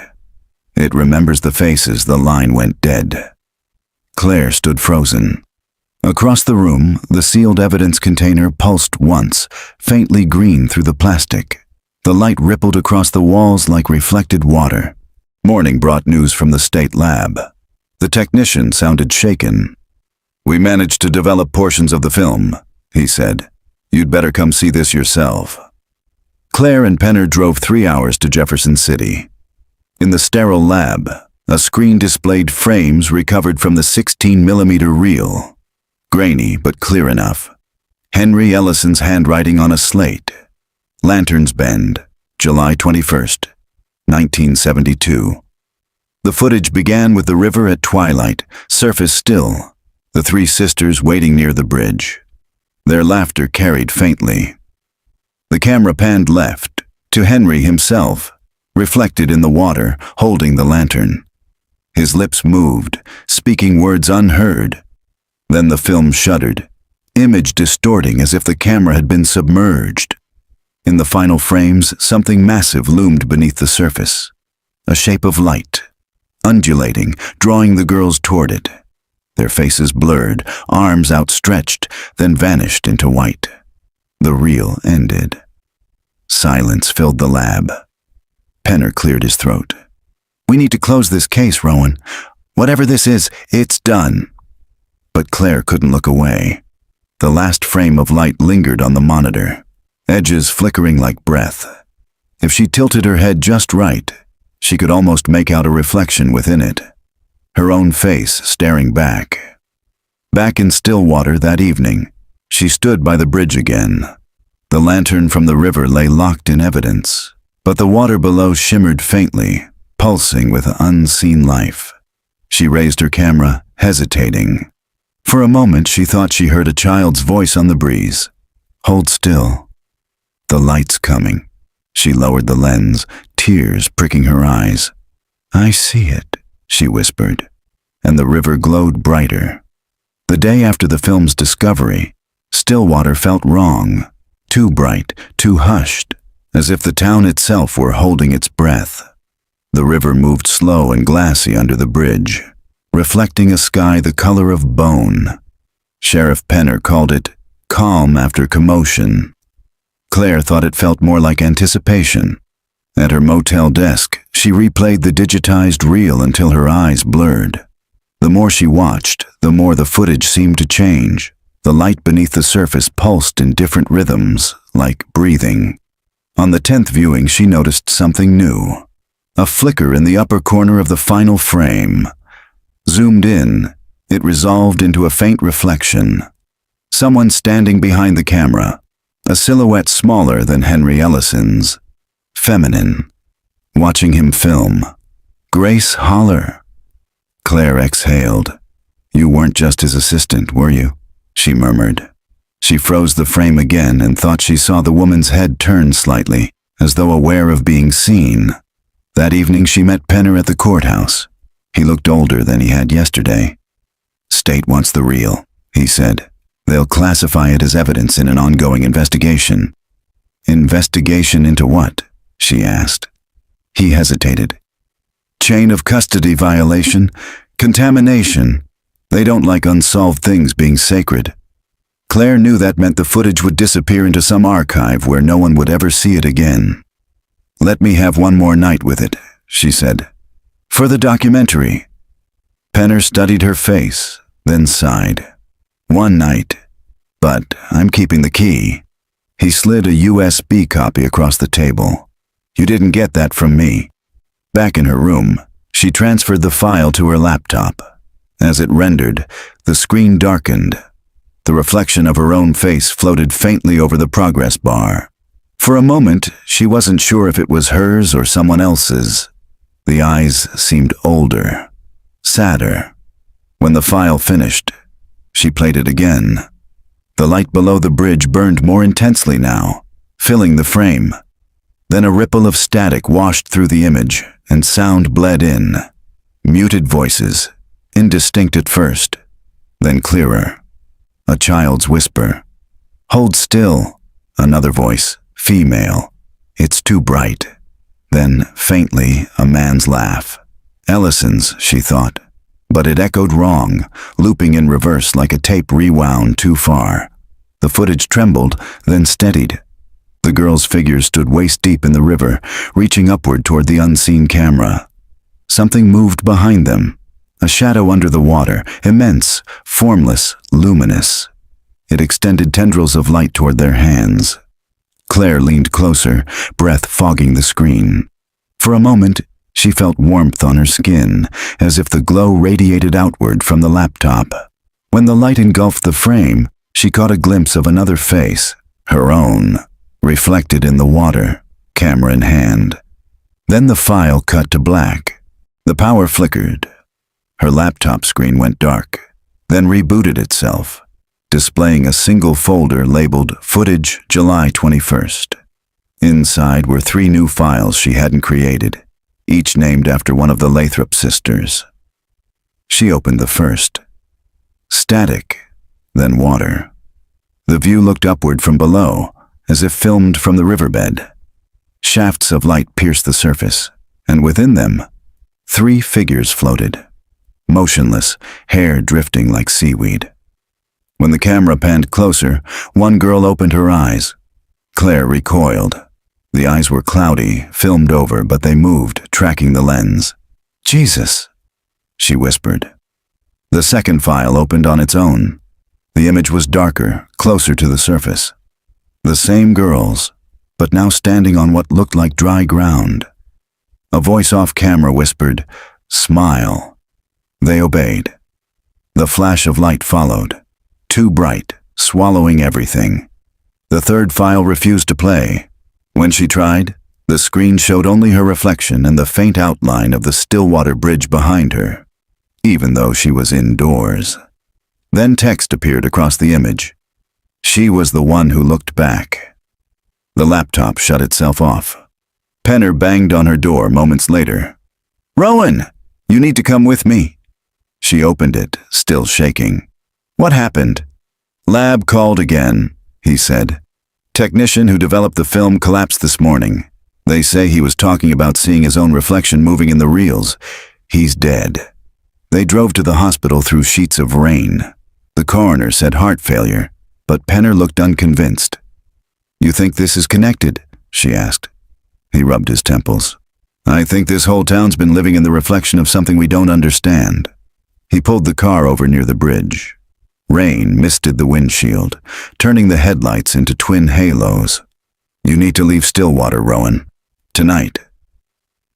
It remembers the faces the line went dead." Claire stood frozen. Across the room, the sealed evidence container pulsed once, faintly green through the plastic. The light rippled across the walls like reflected water. Morning brought news from the state lab. The technician sounded shaken. "We managed to develop portions of the film," he said. "You'd better come see this yourself." Claire and Penner drove 3 hours to Jefferson City. In the sterile lab, a screen displayed frames recovered from the 16mm reel. Grainy but clear enough. Henry Ellison's handwriting on a slate. Lanterns Bend, July 21st, 1972. The footage began with the river at twilight, surface still, the three sisters waiting near the bridge. Their laughter carried faintly. The camera panned left, to Henry himself, reflected in the water, holding the lantern. His lips moved, speaking words unheard. Then the film shuddered, image distorting as if the camera had been submerged. In the final frames, something massive loomed beneath the surface. A shape of light, undulating, drawing the girls toward it. Their faces blurred, arms outstretched, then vanished into white. The reel ended. Silence filled the lab. Penner cleared his throat. "We need to close this case, Rowan. Whatever this is, it's done." But Claire couldn't look away. The last frame of light lingered on the monitor, edges flickering like breath. If she tilted her head just right, she could almost make out a reflection within it. Her own face staring back. Back in Stillwater that evening, she stood by the bridge again. The lantern from the river lay locked in evidence, but the water below shimmered faintly, pulsing with unseen life. She raised her camera, hesitating. For a moment she thought she heard a child's voice on the breeze. "Hold still. The light's coming." She lowered the lens, tears pricking her eyes. "I see it," she whispered, and the river glowed brighter. The day after the film's discovery, Stillwater felt wrong. Too bright, too hushed, as if the town itself were holding its breath. The river moved slow and glassy under the bridge, reflecting a sky the color of bone. Sheriff Penner called it calm after commotion. Claire thought it felt more like anticipation. At her motel desk, she replayed the digitized reel until her eyes blurred. The more she watched, the more the footage seemed to change. The light beneath the surface pulsed in different rhythms, like breathing. On the 10th viewing, she noticed something new. A flicker in the upper corner of the final frame. Zoomed in, it resolved into a faint reflection. Someone standing behind the camera, a silhouette smaller than Henry Ellison's. Feminine. Watching him film. Grace Holler. Claire exhaled. "You weren't just his assistant, were you?" she murmured. She froze the frame again and thought she saw the woman's head turn slightly, as though aware of being seen. That evening she met Penner at the courthouse. He looked older than he had yesterday. "State wants the reel," he said. "They'll classify it as evidence in an ongoing investigation." "Investigation into what?" she asked. He hesitated. "Chain of custody violation, contamination. They don't like unsolved things being sacred." Claire knew that meant the footage would disappear into some archive where no one would ever see it again. "Let me have one more night with it," she said. "For the documentary." Penner studied her face, then sighed. "One night. But I'm keeping the key." He slid a USB copy across the table. "You didn't get that from me." Back in her room, she transferred the file to her laptop. As it rendered, the screen darkened. The reflection of her own face floated faintly over the progress bar. For a moment, she wasn't sure if it was hers or someone else's. The eyes seemed older, sadder. When the file finished, she played it again. The light below the bridge burned more intensely now, filling the frame. Then a ripple of static washed through the image, and sound bled in. Muted voices, indistinct at first, then clearer. A child's whisper. "Hold still," another voice, female. "It's too bright." Then, faintly, a man's laugh. Ellison's, she thought. But it echoed wrong, looping in reverse like a tape rewound too far. The footage trembled, then steadied. The girl's figure stood waist-deep in the river, reaching upward toward the unseen camera. Something moved behind them, a shadow under the water, immense, formless, luminous. It extended tendrils of light toward their hands. Claire leaned closer, breath fogging the screen. For a moment, she felt warmth on her skin, as if the glow radiated outward from the laptop. When the light engulfed the frame, she caught a glimpse of another face, her own, reflected in the water, camera in hand. Then the file cut to black. The power flickered. Her laptop screen went dark, then rebooted itself, displaying a single folder labeled Footage July 21st. Inside were 3 new files she hadn't created, each named after one of the Lathrop sisters. She opened the first. Static, then water. The view looked upward from below, as if filmed from the riverbed. Shafts of light pierced the surface, and within them, 3 figures floated, motionless, hair drifting like seaweed. When the camera panned closer, one girl opened her eyes. Claire recoiled. The eyes were cloudy, filmed over, but they moved, tracking the lens. "Jesus," she whispered. The second file opened on its own. The image was darker, closer to the surface. The same girls, but now standing on what looked like dry ground. A voice off camera whispered, "Smile." They obeyed. The flash of light followed, too bright, swallowing everything. The third file refused to play. When she tried, the screen showed only her reflection and the faint outline of the Stillwater Bridge behind her, even though she was indoors. Then text appeared across the image. She was the one who looked back. The laptop shut itself off. Penner banged on her door moments later. "Rowan, you need to come with me." She opened it, still shaking. "What happened?" "Lab called again," he said. "Technician who developed the film collapsed this morning. They say he was talking about seeing his own reflection moving in the reels. He's dead." They drove to the hospital through sheets of rain. The coroner said heart failure, but Penner looked unconvinced. "You think this is connected?" she asked. He rubbed his temples. "I think this whole town's been living in the reflection of something we don't understand." He pulled the car over near the bridge. Rain misted the windshield, turning the headlights into twin halos. "You need to leave Stillwater, Rowan. Tonight."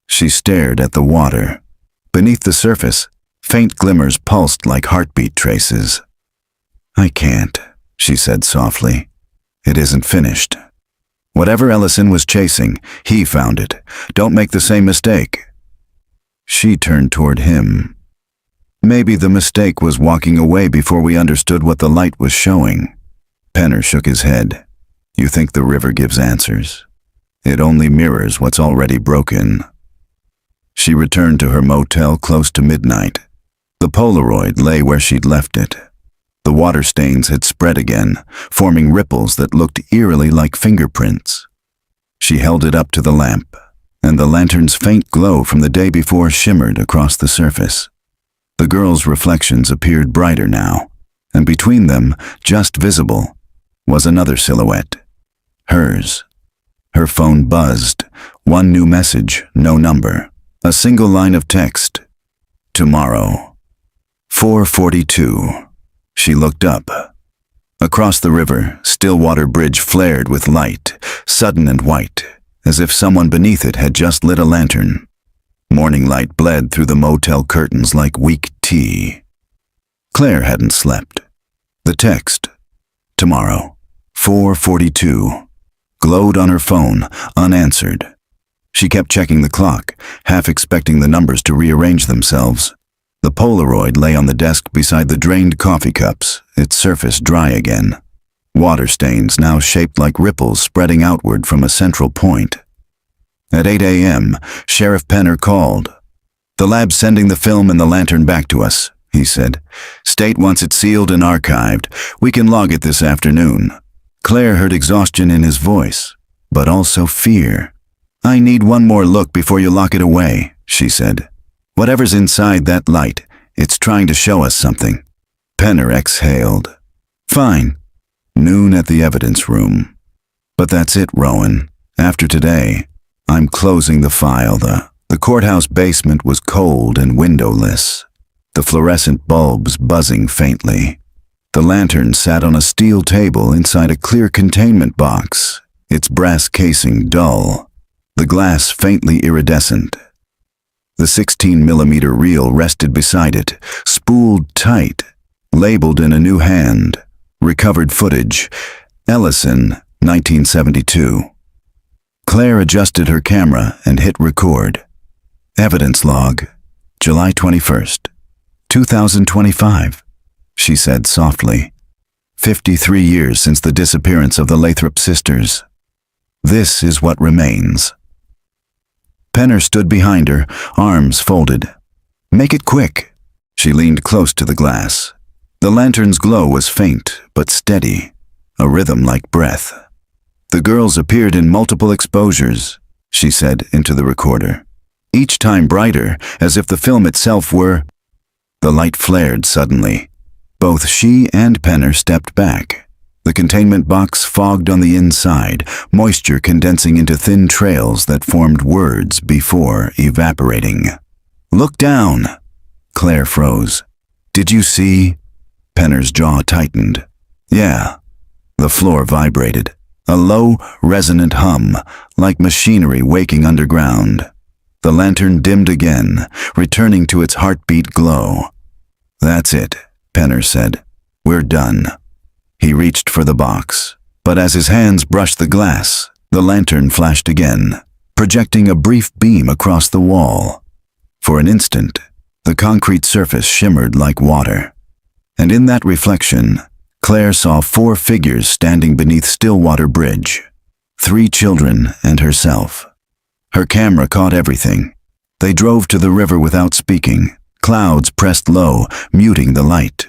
She stared at the water. Beneath the surface, faint glimmers pulsed like heartbeat traces. "I can't," she said softly. "It isn't finished. Whatever Ellison was chasing, he found it. Don't make the same mistake." She turned toward him. "Maybe the mistake was walking away before we understood what the light was showing." Penner shook his head. "You think the river gives answers? It only mirrors what's already broken." She returned to her motel close to midnight. The Polaroid lay where she'd left it. The water stains had spread again, forming ripples that looked eerily like fingerprints. She held it up to the lamp, and the lantern's faint glow from the day before shimmered across the surface. The girls' reflections appeared brighter now, and between them, just visible, was another silhouette. Hers. Her phone buzzed. One new message, no number. A single line of text. "Tomorrow. 4:42. She looked up. Across the river, Stillwater Bridge flared with light, sudden and white, as if someone beneath it had just lit a lantern. Morning light bled through the motel curtains like weak tea. Claire hadn't slept. The text, "Tomorrow, 4:42, glowed on her phone, unanswered. She kept checking the clock, half expecting the numbers to rearrange themselves. The Polaroid lay on the desk beside the drained coffee cups, its surface dry again. Water stains now shaped like ripples spreading outward from a central point. At 8 a.m., Sheriff Penner called. "The lab's sending the film and the lantern back to us," he said. "State wants it sealed and archived. We can log it this afternoon." Claire heard exhaustion in his voice, but also fear. "I need one more look before you lock it away," she said. "Whatever's inside that light, It's trying to show us something. Penner exhaled. Fine. Noon at the evidence room. But that's it, Rowan. After today, I'm closing the file. The courthouse basement was cold and windowless, the fluorescent bulbs buzzing faintly. The lantern sat on a steel table inside a clear containment box, its brass casing dull, the glass faintly iridescent. The 16mm reel rested beside it, spooled tight, labeled in a new hand. Recovered footage, Ellison, 1972. Claire adjusted her camera and hit record. Evidence log, July 21st, 2025, she said softly. 53 years since the disappearance of the Lathrop sisters. This is what remains. Penner stood behind her, arms folded. Make it quick. She leaned close to the glass. The lantern's glow was faint but steady, a rhythm like breath. The girls appeared in multiple exposures, she said into the recorder, each time brighter, as if the film itself were. The light flared suddenly. Both she and Penner stepped back. The containment box fogged on the inside, moisture condensing into thin trails that formed words before evaporating. Look down. Claire froze. Did you see? Penner's jaw tightened. Yeah. The floor vibrated. A low, resonant hum, like machinery waking underground. The lantern dimmed again, returning to its heartbeat glow. That's it, Penner said. We're done. He reached for the box, but as his hands brushed the glass, the lantern flashed again, projecting a brief beam across the wall. For an instant, the concrete surface shimmered like water. And in that reflection, Claire saw 4 figures standing beneath Stillwater Bridge. 3 children and herself. Her camera caught everything. They drove to the river without speaking, clouds pressed low, muting the light.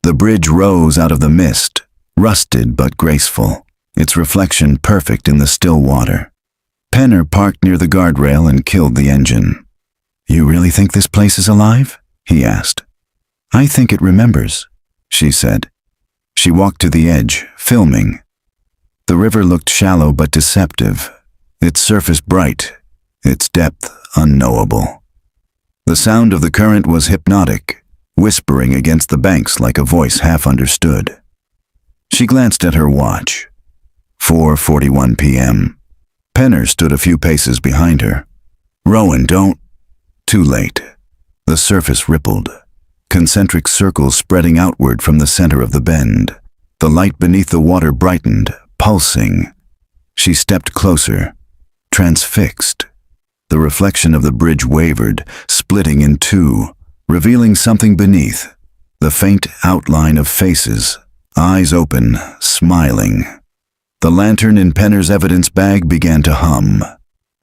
The bridge rose out of the mist, rusted but graceful, its reflection perfect in the still water. Penner parked near the guardrail and killed the engine. You really think this place is alive? He asked. I think it remembers, she said. She walked to the edge, filming. The river looked shallow but deceptive, its surface bright, its depth unknowable. The sound of the current was hypnotic, whispering against the banks like a voice half understood. She glanced at her watch. 4:41 p.m. Penner stood a few paces behind her. Rowan, don't. Too late. The surface rippled, concentric circles spreading outward from the center of the bend. The light beneath the water brightened, pulsing. She stepped closer, transfixed. The reflection of the bridge wavered, splitting in two, revealing something beneath, the faint outline of faces, eyes open, smiling. The lantern in Penner's evidence bag began to hum.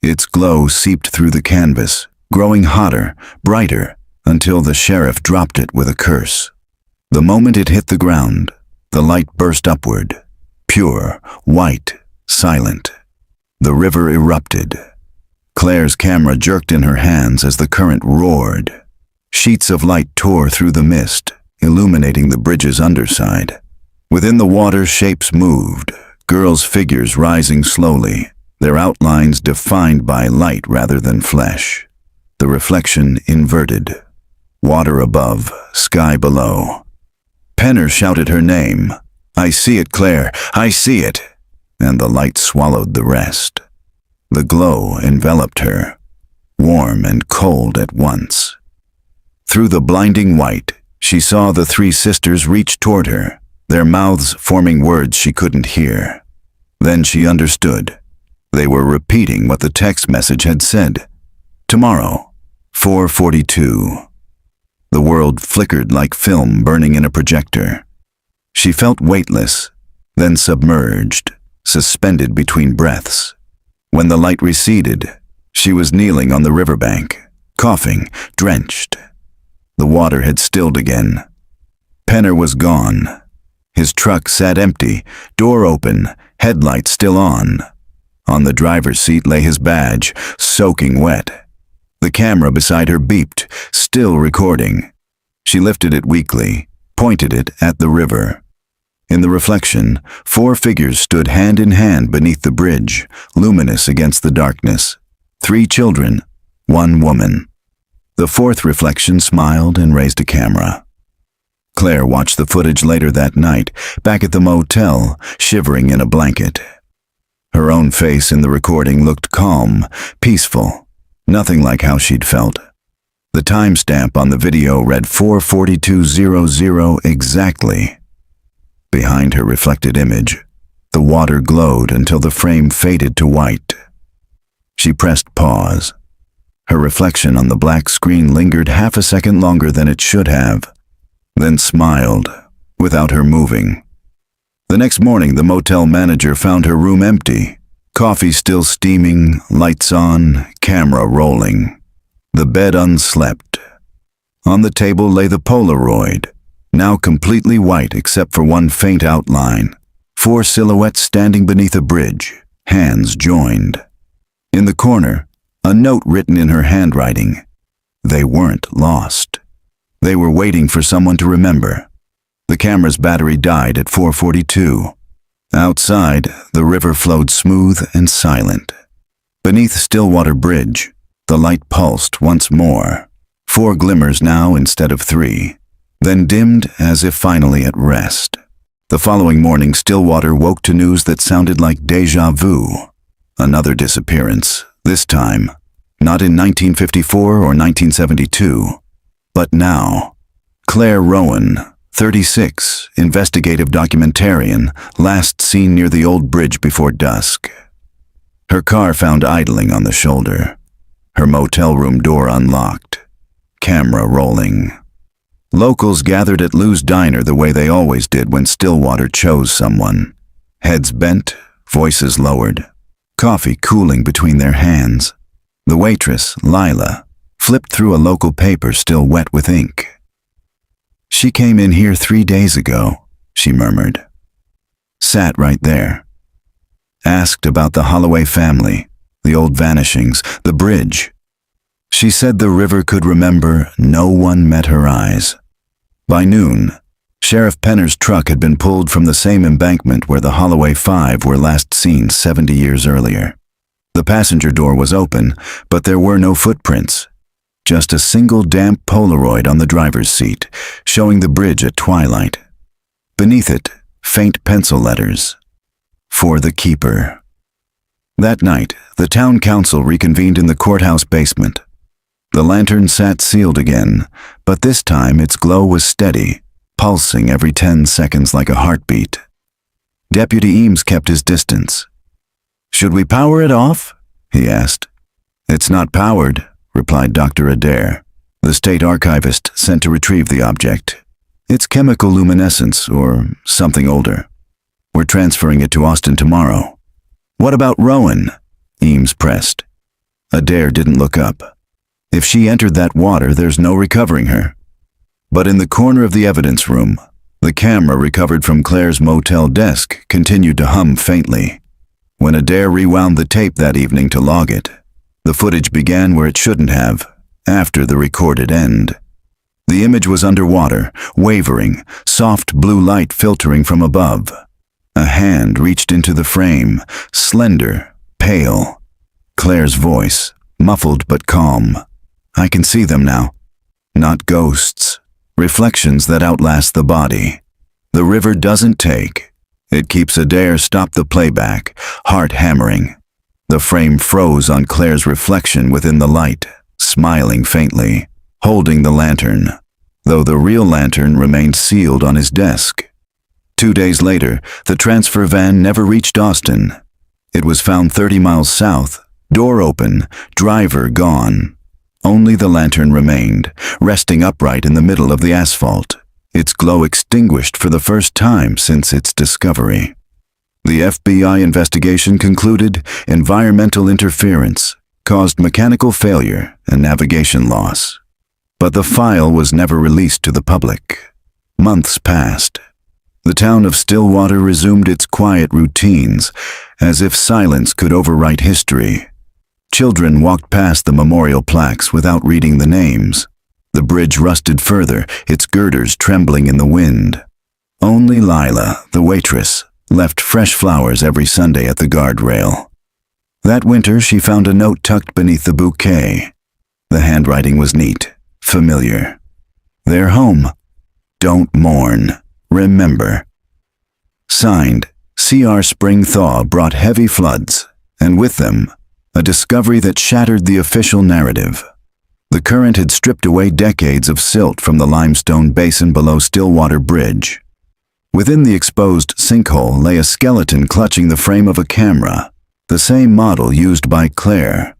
Its glow seeped through the canvas, growing hotter, brighter, until the sheriff dropped it with a curse. The moment it hit the ground, the light burst upward, pure, white, silent. The river erupted. Claire's camera jerked in her hands as the current roared. Sheets of light tore through the mist, illuminating the bridge's underside. Within the water, shapes moved, girls' figures rising slowly, their outlines defined by light rather than flesh. The reflection inverted. Water above, sky below. Penner shouted her name. I see it, Claire, I see it. And the light swallowed the rest. The glow enveloped her, warm and cold at once. Through the blinding white, she saw the 3 sisters reach toward her, their mouths forming words she couldn't hear. Then she understood. They were repeating what the text message had said. Tomorrow, 4:42. The world flickered like film burning in a projector. She felt weightless, then submerged, suspended between breaths. When the light receded, she was kneeling on the riverbank, coughing, drenched. The water had stilled again. Penner was gone. His truck sat empty, door open, headlights still on. On the driver's seat lay his badge, soaking wet. The camera beside her beeped, still recording. She lifted it weakly, pointed it at the river. In the reflection, 4 figures stood hand in hand beneath the bridge, luminous against the darkness. 3 children, 1 woman. The 4th reflection smiled and raised a camera. Claire watched the footage later that night, back at the motel, shivering in a blanket. Her own face in the recording looked calm, peaceful, nothing like how she'd felt. The timestamp on the video read 4:42:00 exactly. Behind her reflected image, the water glowed until the frame faded to white. She pressed pause. Her reflection on the black screen lingered half a second longer than it should have, then smiled, without her moving. The next morning, the motel manager found her room empty, coffee still steaming, lights on, camera rolling. The bed unslept. On the table lay the Polaroid, now completely white except for one faint outline. 4 silhouettes standing beneath a bridge, hands joined. In the corner, a note written in her handwriting. They weren't lost. They were waiting for someone to remember. The camera's battery died at 4:42. Outside, the river flowed smooth and silent. Beneath Stillwater Bridge, the light pulsed once more. 4 glimmers now instead of 3, then dimmed as if finally at rest. The following morning, Stillwater woke to news that sounded like déjà vu. Another disappearance, this time, not in 1954 or 1972, but now. Claire Rowan, 36, investigative documentarian, last seen near the old bridge before dusk. Her car found idling on the shoulder. Her motel room door unlocked. Camera rolling. Locals gathered at Lou's Diner the way they always did when Stillwater chose someone. Heads bent, voices lowered. Coffee cooling between their hands. The waitress, Lila, flipped through a local paper still wet with ink. "She came in here 3 days ago," she murmured. Sat right there. Asked about the Holloway family, the old vanishings, the bridge. She said the river could remember no one met her eyes. By noon, Sheriff Penner's truck had been pulled from the same embankment where the Holloway 5 were last seen 70 years earlier. The passenger door was open, but there were no footprints. Just a single damp Polaroid on the driver's seat, showing the bridge at twilight. Beneath it, faint pencil letters. For the keeper. That night, the town council reconvened in the courthouse basement. The lantern sat sealed again, but this time its glow was steady, pulsing every 10 seconds like a heartbeat. Deputy Eames kept his distance. "Should we power it off?" he asked. "It's not powered," replied Dr. Adair, the state archivist sent to retrieve the object. "It's chemical luminescence, or something older. We're transferring it to Austin tomorrow." "What about Rowan?" Eames pressed. Adair didn't look up. "If she entered that water, there's no recovering her." But in the corner of the evidence room, the camera recovered from Claire's motel desk continued to hum faintly. When Adair rewound the tape that evening to log it, the footage began where it shouldn't have, after the recorded end. The image was underwater, wavering, soft blue light filtering from above. A hand reached into the frame, slender, pale. Claire's voice, muffled but calm. "I can see them now. Not ghosts. Reflections that outlast the body. The river doesn't take. It keeps Adair stop the playback, heart hammering." The frame froze on Claire's reflection within the light, smiling faintly, holding the lantern, though the real lantern remained sealed on his desk. 2 days later, the transfer van never reached Austin. It was found 30 miles south, door open, driver gone. Only the lantern remained, resting upright in the middle of the asphalt, its glow extinguished for the first time since its discovery. The FBI investigation concluded environmental interference caused mechanical failure and navigation loss. But the file was never released to the public. Months passed. The town of Stillwater resumed its quiet routines, as if silence could overwrite history. Children walked past the memorial plaques without reading the names. The bridge rusted further, its girders trembling in the wind. Only Lila, the waitress, left fresh flowers every Sunday at the guardrail. That winter, she found a note tucked beneath the bouquet. The handwriting was neat, familiar. Their home. Don't mourn. Remember. Signed, C.R. Spring thaw brought heavy floods, and with them, a discovery that shattered the official narrative. The current had stripped away decades of silt from the limestone basin below Stillwater Bridge. Within the exposed sinkhole lay a skeleton clutching the frame of a camera, the same model used by Claire.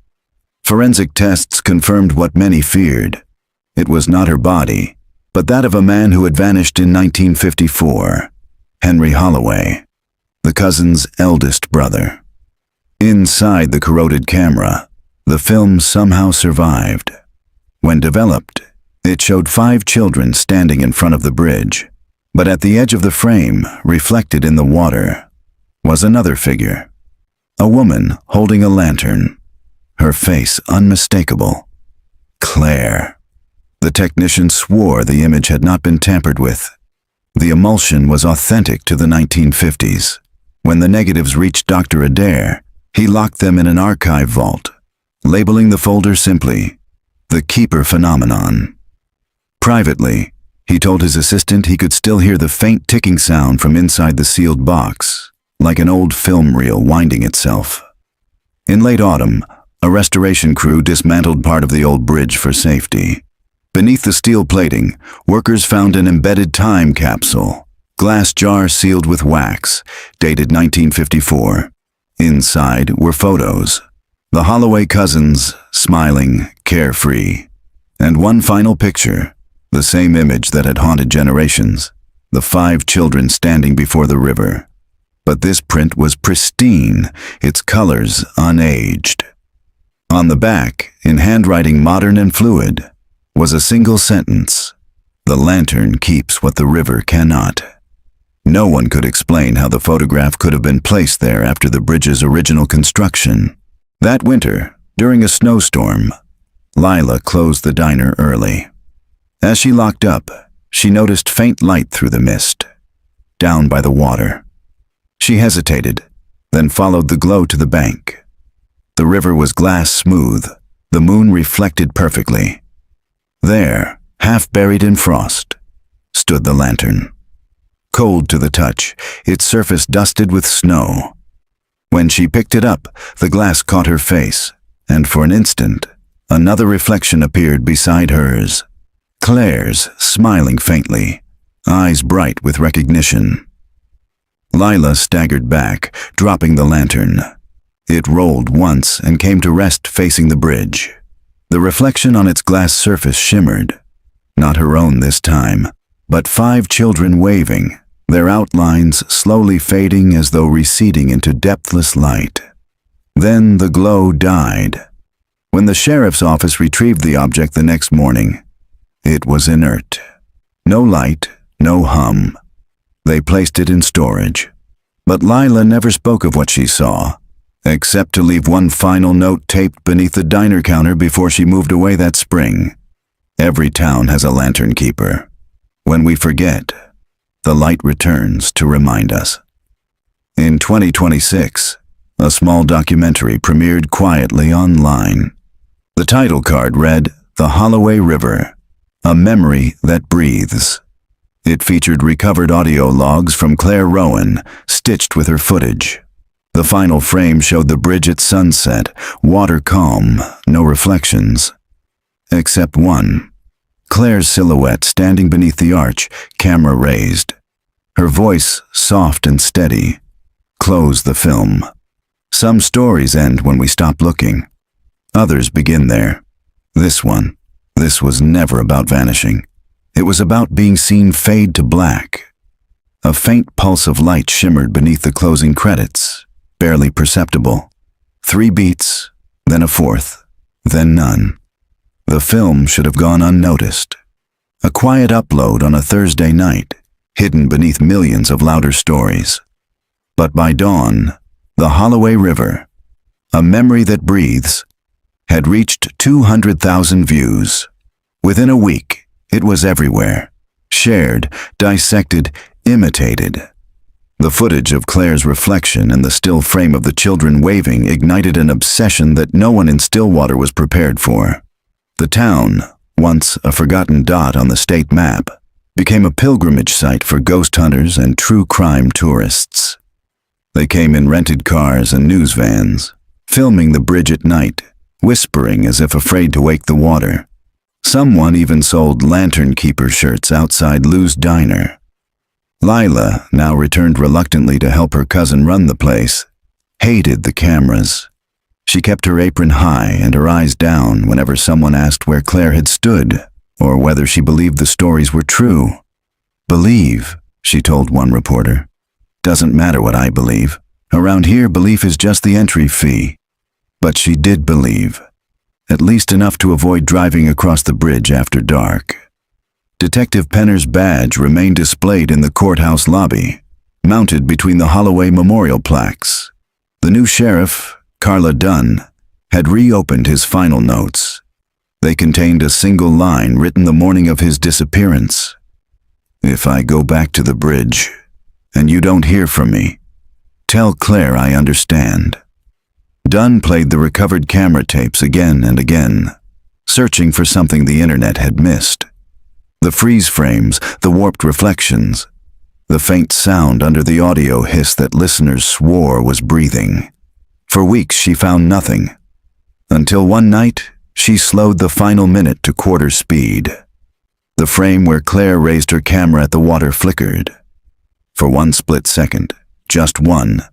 Forensic tests confirmed what many feared. It was not her body, but that of a man who had vanished in 1954, Henry Holloway, the cousin's eldest brother. Inside the corroded camera, the film somehow survived. When developed, it showed 5 children standing in front of the bridge, but at the edge of the frame, reflected in the water, was another figure. A woman holding a lantern, her face unmistakable. Claire. The technician swore the image had not been tampered with. The emulsion was authentic to the 1950s. When the negatives reached Dr. Adair, he locked them in an archive vault, labeling the folder simply, "The Keeper Phenomenon." Privately, he told his assistant he could still hear the faint ticking sound from inside the sealed box, like an old film reel winding itself. In late autumn, a restoration crew dismantled part of the old bridge for safety. Beneath the steel plating, workers found an embedded time capsule, glass jar sealed with wax, dated 1954. Inside were photos. The Holloway cousins, smiling, carefree. And one final picture, the same image that had haunted generations, the 5 children standing before the river. But this print was pristine, its colors unaged. On the back, in handwriting modern and fluid, was a single sentence: "The lantern keeps what the river cannot." No one could explain how the photograph could have been placed there after the bridge's original construction. That winter, during a snowstorm, Lila closed the diner early. As she locked up, she noticed faint light through the mist, down by the water. She hesitated, then followed the glow to the bank. The river was glass smooth, the moon reflected perfectly. There, half buried in frost, stood the lantern. Cold to the touch, its surface dusted with snow. When she picked it up, the glass caught her face, and for an instant, another reflection appeared beside hers. Claire's, smiling faintly, eyes bright with recognition. Lila staggered back, dropping the lantern. It rolled once and came to rest facing the bridge. The reflection on its glass surface shimmered. Not her own this time, but 5 children waving, their outlines slowly fading as though receding into depthless light. Then the glow died. When the sheriff's office retrieved the object the next morning, it was inert. No light, no hum. They placed it in storage. But Lila never spoke of what she saw, except to leave one final note taped beneath the diner counter before she moved away that spring. Every town has a lantern keeper. When we forget, the light returns to remind us. In 2026, a small documentary premiered quietly online. The title card read, "The Holloway River, a Memory That Breathes." It featured recovered audio logs from Claire Rowan, stitched with her footage. The final frame showed the bridge at sunset, water calm, no reflections. Except one. Claire's silhouette standing beneath the arch, camera raised. Her voice, soft and steady. Close the film. Some stories end when we stop looking. Others begin there. This was never about vanishing. It was about being seen fade to black. A faint pulse of light shimmered beneath the closing credits, barely perceptible. 3 beats, then a 4th, then none. The film should have gone unnoticed. A quiet upload on a Thursday night, hidden beneath millions of louder stories. But by dawn, the Holloway River, a memory that breathes, had reached 200,000 views. Within a week, It was everywhere. Shared, dissected, imitated. The footage of Claire's reflection and the still frame of the children waving ignited an obsession that no one in Stillwater was prepared for. The town, once a forgotten dot on the state map, became a pilgrimage site for ghost hunters and true crime tourists. They came in rented cars and news vans, filming the bridge at night, whispering as if afraid to wake the water. Someone even sold lantern keeper shirts outside Lou's diner. Lila, now returned reluctantly to help her cousin run the place, hated the cameras. She kept her apron high and her eyes down whenever someone asked where Claire had stood or whether she believed the stories were true. "Believe," she told one reporter. "Doesn't matter what I believe. Around here, belief is just the entry fee." But she did believe, at least enough to avoid driving across the bridge after dark. Detective Penner's badge remained displayed in the courthouse lobby, mounted between the Holloway memorial plaques. The new sheriff, Carla Dunn, had reopened his final notes. They contained a single line written the morning of his disappearance. "If I go back to the bridge, and you don't hear from me, tell Claire I understand." Dunn played the recovered camera tapes again and again, searching for something the internet had missed. The freeze frames, the warped reflections, the faint sound under the audio hiss that listeners swore was breathing. For weeks she found nothing, until one night she slowed the final minute to quarter speed. The frame where Claire raised her camera at the water flickered. For one split second, just one,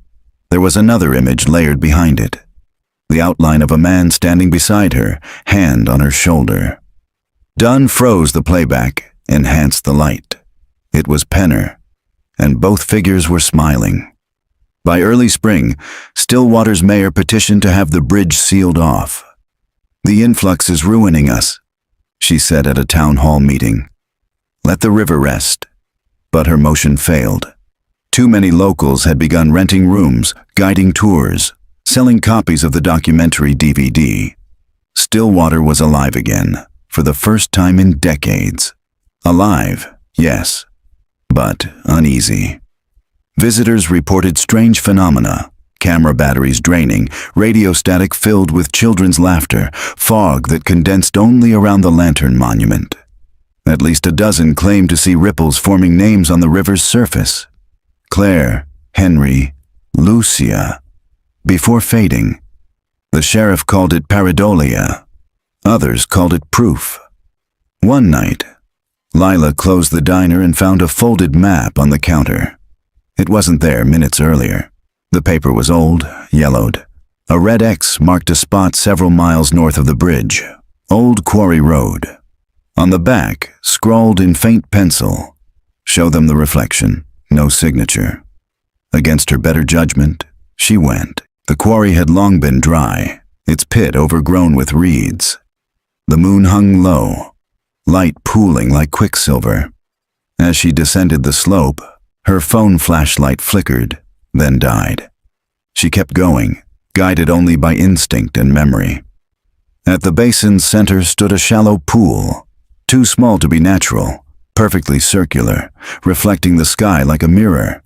there was another image layered behind it. The outline of a man standing beside her, hand on her shoulder. Dunn froze the playback, enhanced the light. It was Penner, and both figures were smiling. By early spring, Stillwater's mayor petitioned to have the bridge sealed off. "The influx is ruining us," she said at a town hall meeting. "Let the river rest." But her motion failed. Too many locals had begun renting rooms, guiding tours, selling copies of the documentary DVD. Stillwater was alive again, for the first time in decades. Alive, yes, but uneasy. Visitors reported strange phenomena: camera batteries draining, radio static filled with children's laughter, fog that condensed only around the lantern monument. At least a dozen claimed to see ripples forming names on the river's surface. Claire, Henry, Lucia, before fading. The sheriff called it pareidolia. Others called it proof. One night, Lila closed the diner and found a folded map on the counter. It wasn't there minutes earlier. The paper was old, yellowed. A red X marked a spot several miles north of the bridge, Old Quarry Road. On the back, scrawled in faint pencil, "Show them the reflection, no signature." Against her better judgment, she went. The quarry had long been dry, its pit overgrown with reeds. The moon hung low, light pooling like quicksilver. As she descended the slope, her phone flashlight flickered, then died. She kept going, guided only by instinct and memory. At the basin's center stood a shallow pool, too small to be natural, perfectly circular, reflecting the sky like a mirror.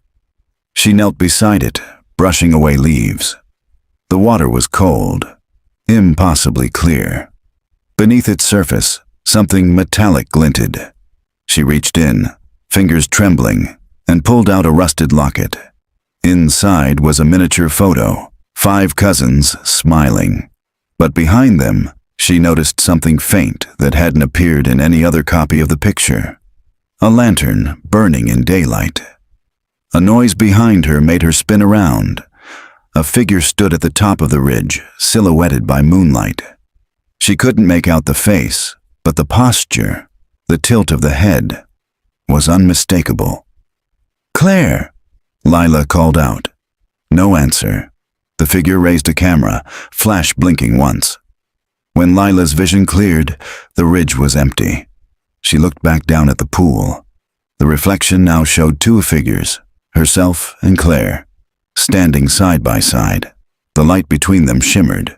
She knelt beside it, brushing away leaves. The water was cold, impossibly clear. Beneath its surface, something metallic glinted. She reached in, fingers trembling, and pulled out a rusted locket. Inside was a miniature photo, 5 cousins smiling. But behind them, she noticed something faint that hadn't appeared in any other copy of the picture. A lantern burning in daylight. A noise behind her made her spin around. A figure stood at the top of the ridge, silhouetted by moonlight. She couldn't make out the face, but the posture, the tilt of the head, was unmistakable. "Claire!" Lila called out. No answer. The figure raised a camera, flash blinking once. When Lila's vision cleared, the ridge was empty. She looked back down at the pool. The reflection now showed 2 figures, herself and Claire, standing side by side. The light between them shimmered.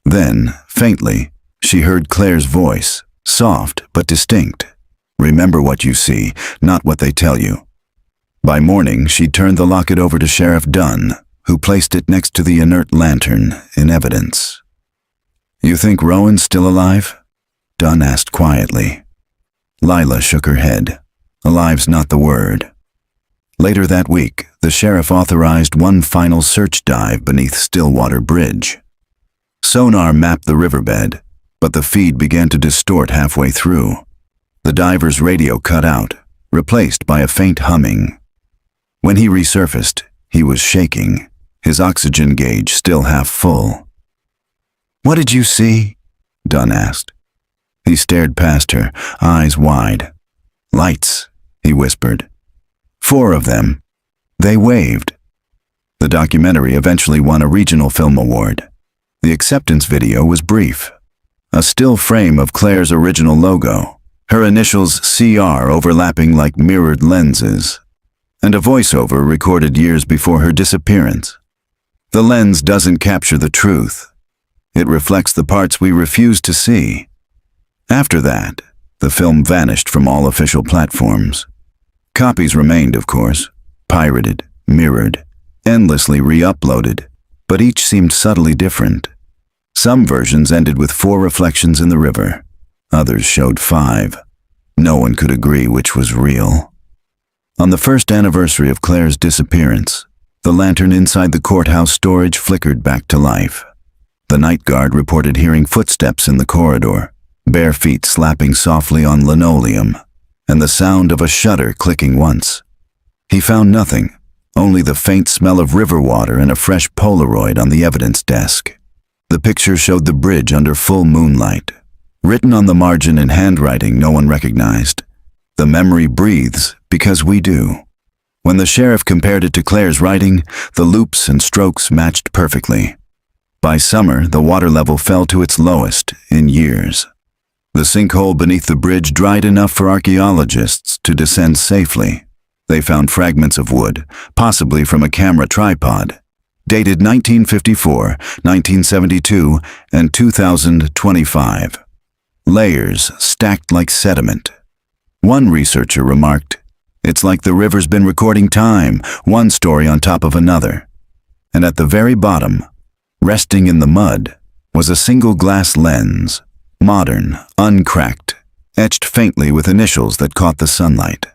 Then, faintly, she heard Claire's voice, soft but distinct. Remember what you see, not what they tell you. By morning, she turned the locket over to Sheriff Dunn, who placed it next to the inert lantern in evidence. "You think Rowan's still alive?" Dunn asked quietly. Lila shook her head. Alive's not the word. Later that week, the sheriff authorized one final search dive beneath Stillwater Bridge. Sonar mapped the riverbed, but the feed began to distort halfway through. The diver's radio cut out, replaced by a faint humming. When he resurfaced, he was shaking, his oxygen gauge still half full. "What did you see?" Dunn asked. He stared past her, eyes wide. "Lights," he whispered. "4 of them." They waved. The documentary eventually won a regional film award. The acceptance video was brief. A still frame of Claire's original logo, her initials CR overlapping like mirrored lenses, and a voiceover recorded years before her disappearance. The lens doesn't capture the truth. It reflects the parts we refuse to see. After that, the film vanished from all official platforms. Copies remained, of course, pirated, mirrored, endlessly re-uploaded, but each seemed subtly different. Some versions ended with 4 reflections in the river. Others showed 5. No one could agree which was real. On the first anniversary of Claire's disappearance, the lantern inside the courthouse storage flickered back to life. The night guard reported hearing footsteps in the corridor, bare feet slapping softly on linoleum, and the sound of a shutter clicking once. He found nothing, only the faint smell of river water and a fresh Polaroid on the evidence desk. The picture showed the bridge under full moonlight, written on the margin in handwriting no one recognized. "The memory breathes because we do." When the sheriff compared it to Claire's writing, the loops and strokes matched perfectly. By summer, the water level fell to its lowest in years. The sinkhole beneath the bridge dried enough for archaeologists to descend safely. They found fragments of wood, possibly from a camera tripod, dated 1954, 1972, and 2025. Layers stacked like sediment. One researcher remarked, "It's like the river's been recording time, one story on top of another." And at the very bottom, resting in the mud, was a single glass lens, modern, uncracked, etched faintly with initials that caught the sunlight.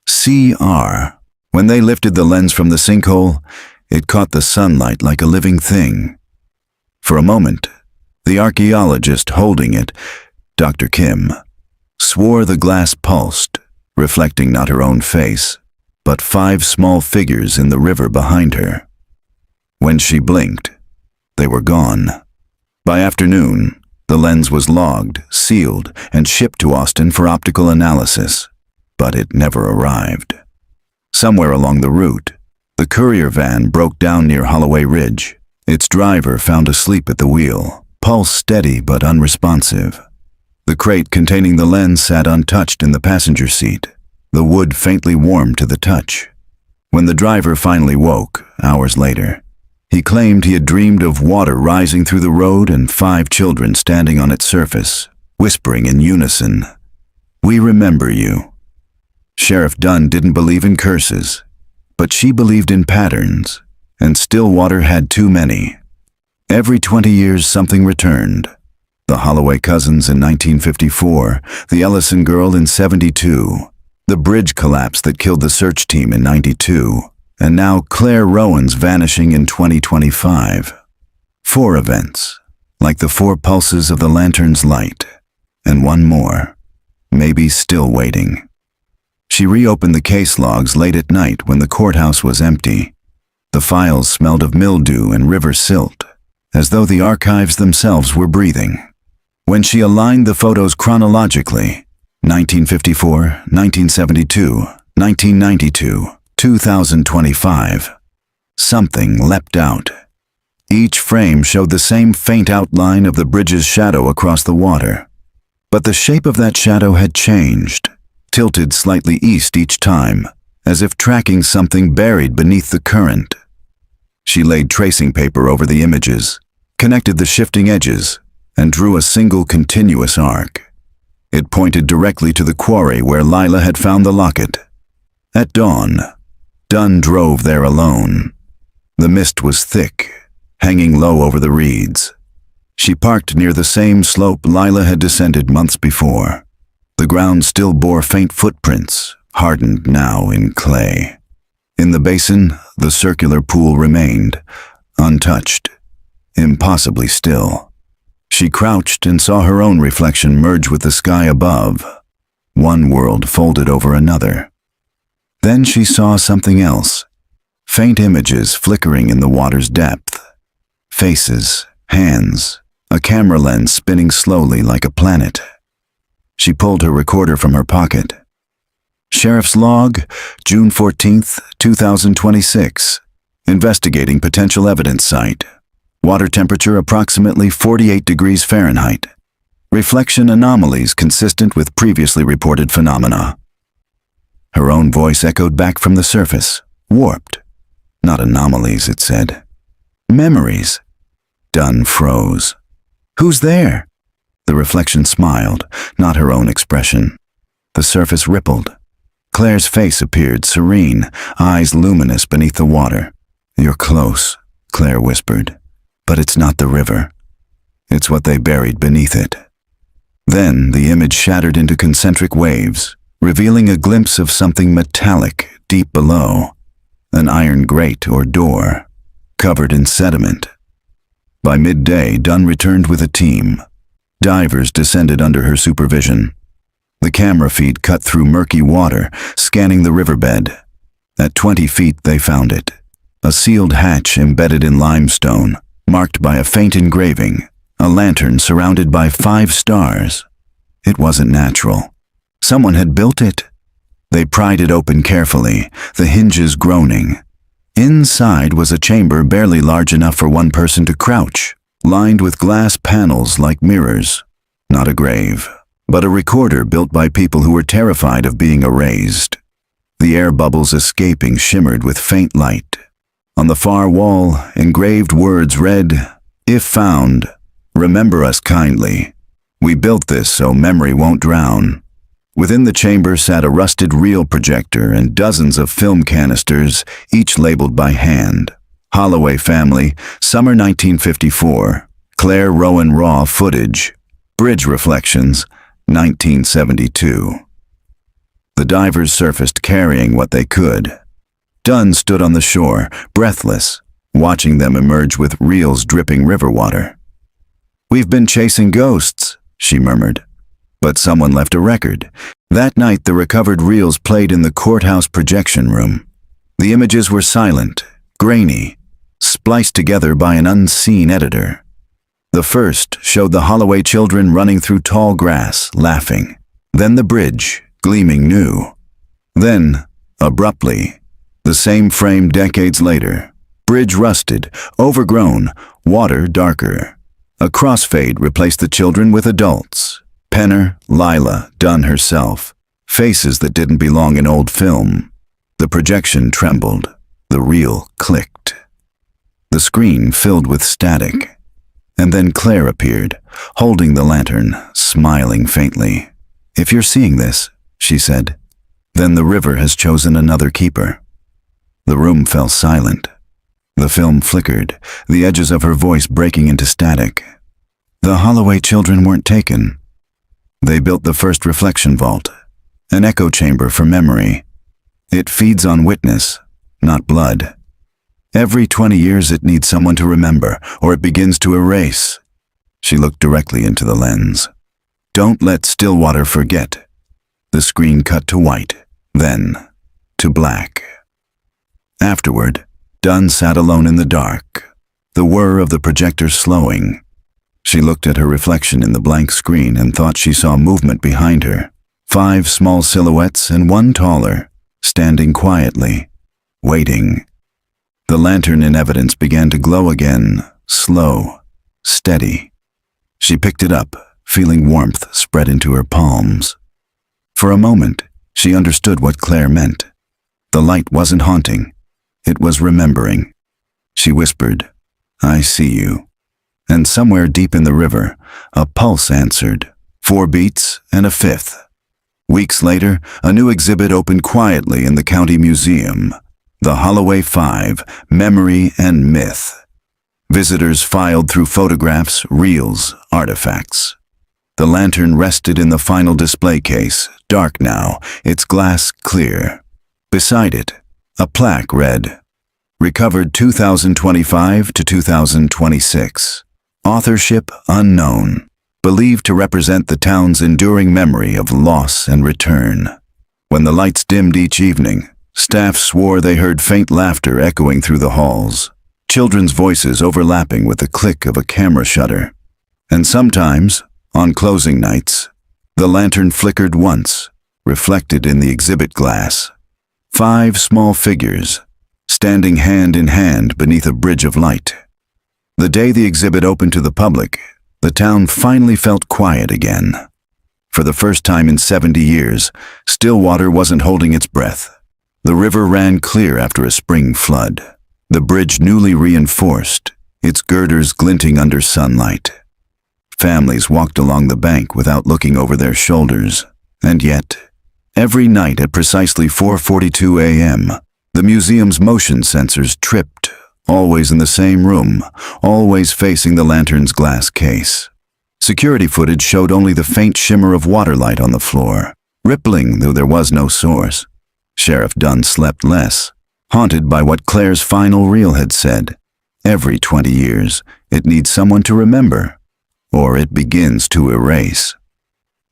CR. When they lifted the lens from the sinkhole, it caught the sunlight like a living thing. For a moment, the archaeologist holding it, Dr. Kim, swore the glass pulsed, reflecting not her own face, but 5 small figures in the river behind her. When she blinked, they were gone. By afternoon, the lens was logged, sealed, and shipped to Austin for optical analysis, but it never arrived. Somewhere along the route, the courier van broke down near Holloway Ridge. Its driver found asleep at the wheel, pulse steady but unresponsive. The crate containing the lens sat untouched in the passenger seat, the wood faintly warm to the touch. When the driver finally woke, hours later, he claimed he had dreamed of water rising through the road and 5 children standing on its surface, whispering in unison, "We remember you." Sheriff Dunn didn't believe in curses, but she believed in patterns, and Stillwater had too many. Every 20 years something returned. The Holloway cousins in 1954, the Ellison girl in 72, the bridge collapse that killed the search team in 92, and now Claire Rowan's vanishing in 2025. 4 events, like the 4 pulses of the lantern's light, and one more, maybe still waiting. She reopened the case logs late at night when the courthouse was empty. The files smelled of mildew and river silt, as though the archives themselves were breathing. When she aligned the photos chronologically, 1954, 1972, 1992, 2025, something leapt out. Each frame showed the same faint outline of the bridge's shadow across the water. But the shape of that shadow had changed, tilted slightly east each time, as if tracking something buried beneath the current. She laid tracing paper over the images, connected the shifting edges, and drew a single continuous arc. It pointed directly to the quarry where Lila had found the locket. At dawn, Dunn drove there alone. The mist was thick, hanging low over the reeds. She parked near the same slope Lila had descended months before. The ground still bore faint footprints, hardened now in clay. In the basin, the circular pool remained, untouched, impossibly still. She crouched and saw her own reflection merge with the sky above, one world folded over another. Then she saw something else, faint images flickering in the water's depth. Faces, hands, a camera lens spinning slowly like a planet. She pulled her recorder from her pocket. Sheriff's log, June 14th, 2026. Investigating potential evidence site. Water temperature approximately 48 degrees Fahrenheit. Reflection anomalies consistent with previously reported phenomena. Her own voice echoed back from the surface, warped. Not anomalies, it said. Memories. Dunn froze. Who's there? The reflection smiled, not her own expression. The surface rippled. Claire's face appeared serene, eyes luminous beneath the water. You're close, Claire whispered. But it's not the river. It's what they buried beneath it. Then the image shattered into concentric waves, revealing a glimpse of something metallic deep below. An iron grate or door, covered in sediment. By midday, Dunn returned with a team. Divers descended under her supervision. The camera feed cut through murky water, scanning the riverbed. At 20 feet, they found it. A sealed hatch embedded in limestone, marked by a faint engraving, a lantern surrounded by 5 stars. It wasn't natural. Someone had built it. They pried it open carefully, the hinges groaning. Inside was a chamber barely large enough for one person to crouch, lined with glass panels like mirrors. Not a grave, but a recorder built by people who were terrified of being erased. The air bubbles escaping shimmered with faint light. On the far wall, engraved words read, "If found, remember us kindly. We built this so memory won't drown." Within the chamber sat a rusted reel projector and dozens of film canisters, each labeled by hand. Holloway family, summer 1954. Claire Rowan raw footage. Bridge reflections, 1972. The divers surfaced carrying what they could. Dunn stood on the shore, breathless, watching them emerge with reels dripping river water. "We've been chasing ghosts," she murmured. But someone left a record. That night, the recovered reels played in the courthouse projection room. The images were silent, grainy, spliced together by an unseen editor. The first showed the Holloway children running through tall grass, laughing. Then the bridge, gleaming new. Then, abruptly, the same frame decades later. Bridge rusted, overgrown, water darker. A crossfade replaced the children with adults. Penner, Lila, Dunn herself. Faces that didn't belong in old film. The projection trembled. The reel clicked. The screen filled with static. And then Claire appeared, holding the lantern, smiling faintly. "If you're seeing this," she said, "then the river has chosen another keeper." The room fell silent. The film flickered, the edges of her voice breaking into static. The Holloway children weren't taken. They built the first reflection vault, an echo chamber for memory. It feeds on witness, not blood. Every 20 years it needs someone to remember, or it begins to erase. She looked directly into the lens. "Don't let Stillwater forget." The screen cut to white, then to black. Afterward, Dunn sat alone in the dark, the whir of the projector slowing. She looked at her reflection in the blank screen and thought she saw movement behind her. 5 small silhouettes and one taller, standing quietly, waiting. The lantern in evidence began to glow again, slow, steady. She picked it up, feeling warmth spread into her palms. For a moment, she understood what Claire meant. The light wasn't haunting. It was remembering. She whispered, "I see you." And somewhere deep in the river, a pulse answered, 4 beats, and a 5th. Weeks later, a new exhibit opened quietly in the county museum, the Holloway 5, Memory and Myth. Visitors filed through photographs, reels, artifacts. The lantern rested in the final display case, dark now, its glass clear. Beside it, a plaque read, "Recovered 2025 to 2026. Authorship unknown. Believed to represent the town's enduring memory of loss and return." When the lights dimmed each evening, staff swore they heard faint laughter echoing through the halls, children's voices overlapping with the click of a camera shutter. And sometimes, on closing nights, the lantern flickered once, reflected in the exhibit glass. 5 small figures, standing hand in hand beneath a bridge of light. The day the exhibit opened to the public, the town finally felt quiet again. For the first time in 70 years, Stillwater wasn't holding its breath. The river ran clear after a spring flood, the bridge newly reinforced, its girders glinting under sunlight. Families walked along the bank without looking over their shoulders, and yet, every night at precisely 4:42 a.m., the museum's motion sensors tripped, always in the same room, always facing the lantern's glass case. Security footage showed only the faint shimmer of waterlight on the floor, rippling though there was no source. Sheriff Dunn slept less, haunted by what Claire's final reel had said. Every 20 years, it needs someone to remember, or it begins to erase.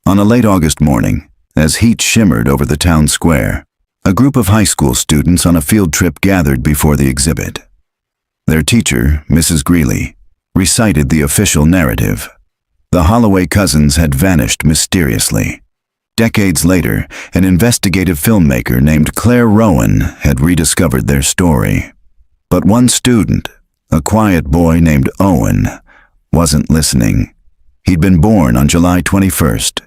On a late August morning, as heat shimmered over the town square, a group of high school students on a field trip gathered before the exhibit. Their teacher, Mrs. Greeley, recited the official narrative. The Holloway cousins had vanished mysteriously. Decades later, an investigative filmmaker named Claire Rowan had rediscovered their story. But one student, a quiet boy named Owen, wasn't listening. He'd been born on July 21st,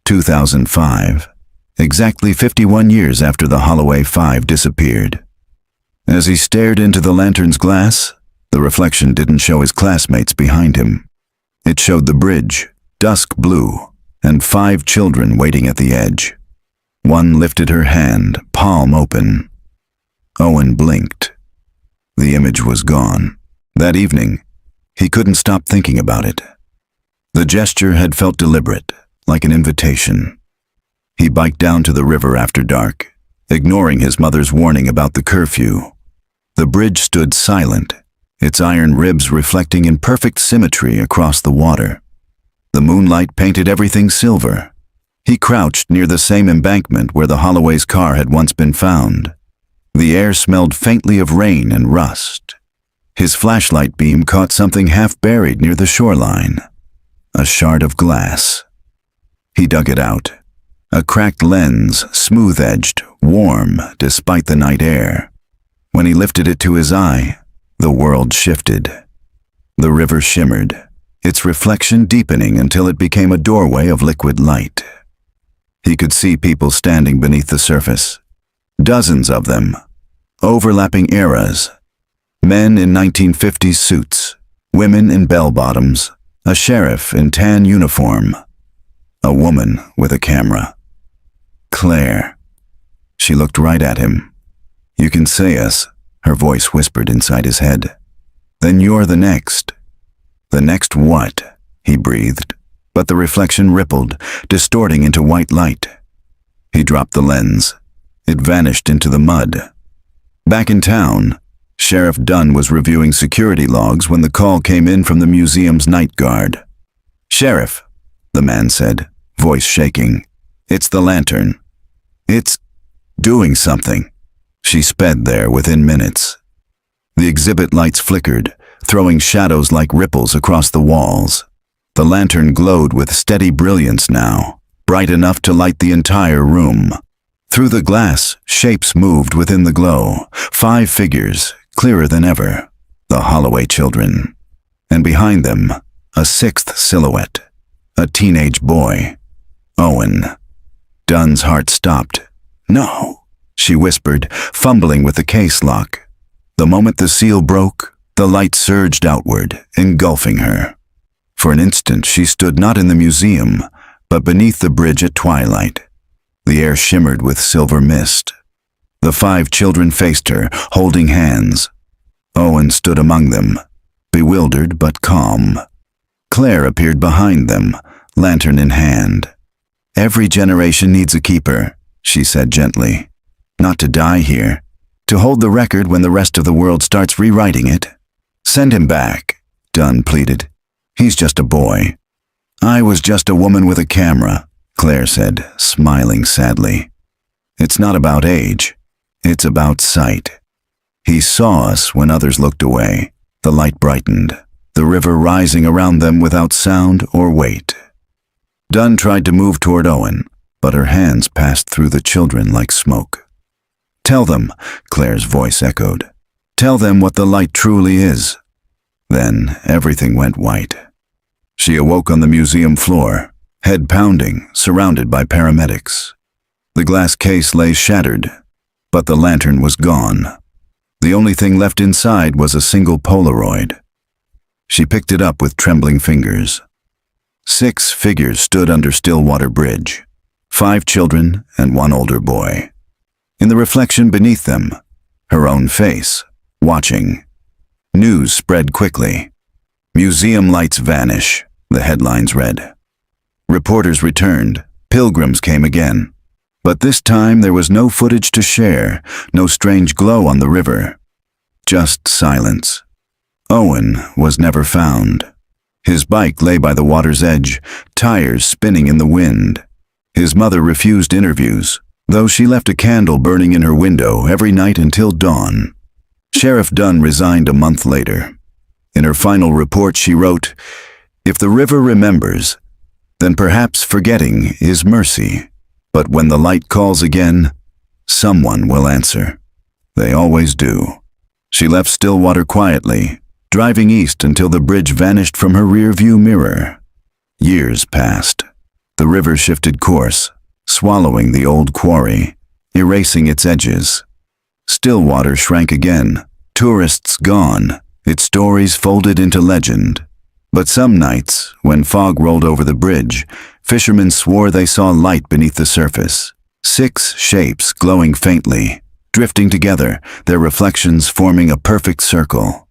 2005, exactly 51 years after the Holloway 5 disappeared. As he stared into the lantern's glass, the reflection didn't show his classmates behind him. It showed the bridge, dusk blue, and 5 children waiting at the edge. One lifted her hand, palm open. Owen blinked. The image was gone. That evening, he couldn't stop thinking about it. The gesture had felt deliberate, like an invitation. He biked down to the river after dark, ignoring his mother's warning about the curfew. The bridge stood silent, its iron ribs reflecting in perfect symmetry across the water. The moonlight painted everything silver. He crouched near the same embankment where the Holloway's car had once been found. The air smelled faintly of rain and rust. His flashlight beam caught something half buried near the shoreline, a shard of glass. He dug it out, a cracked lens, smooth-edged, warm despite the night air. When he lifted it to his eye, the world shifted. The river shimmered, its reflection deepening until it became a doorway of liquid light. He could see people standing beneath the surface, dozens of them, overlapping eras. Men in 1950s suits, women in bell-bottoms, a sheriff in tan uniform, a woman with a camera. Claire. She looked right at him. "You can say us," her voice whispered inside his head. "Then you're the next." "The next what?" he breathed, but the reflection rippled, distorting into white light. He dropped the lens. It vanished into the mud. Back in town, Sheriff Dunn was reviewing security logs when the call came in from the museum's night guard. "Sheriff," the man said, voice shaking, "it's the lantern. It's doing something." She sped there within minutes. The exhibit lights flickered, throwing shadows like ripples across the walls. The lantern glowed with steady brilliance now, bright enough to light the entire room. Through the glass, shapes moved within the glow, 5 figures, clearer than ever, the Holloway children. And behind them, a 6th silhouette, a teenage boy, Owen. Dunn's heart stopped. "No," she whispered, fumbling with the case lock. The moment the seal broke, the light surged outward, engulfing her. For an instant she stood not in the museum, but beneath the bridge at twilight, the air shimmered with silver mist. The 5 children faced her, holding hands. Owen stood among them, bewildered but calm. Claire appeared behind them, lantern in hand. "Every generation needs a keeper," she said gently. "Not to die here, to hold the record when the rest of the world starts rewriting it." "Send him back," Dunn pleaded. "He's just a boy." "I was just a woman with a camera," Claire said, smiling sadly. "It's not about age. It's about sight." He saw us when others looked away. The light brightened, the river rising around them without sound or weight. Dunn tried to move toward Owen, but her hands passed through the children like smoke. "Tell them," Claire's voice echoed. "Tell them what the light truly is." Then everything went white. She awoke on the museum floor, head pounding, surrounded by paramedics. The glass case lay shattered, but the lantern was gone. The only thing left inside was a single Polaroid. She picked it up with trembling fingers. 6 figures stood under Stillwater Bridge, 5 children and 1 older boy. In the reflection beneath them, her own face, watching. News spread quickly. "Museum lights vanish," the headlines read. Reporters returned. Pilgrims came again. But this time there was no footage to share, no strange glow on the river. Just silence. Owen was never found. His bike lay by the water's edge, tires spinning in the wind. His mother refused interviews, though she left a candle burning in her window every night until dawn. Sheriff Dunn resigned a month later. In her final report she wrote, "If the river remembers, then perhaps forgetting is mercy. But when the light calls again, someone will answer. They always do." She left Stillwater quietly, driving east until the bridge vanished from her rear-view mirror. Years passed. The river shifted course, swallowing the old quarry, erasing its edges. Stillwater shrank again, tourists gone, its stories folded into legend. But some nights, when fog rolled over the bridge, fishermen swore they saw light beneath the surface. 6 shapes glowing faintly, drifting together, their reflections forming a perfect circle.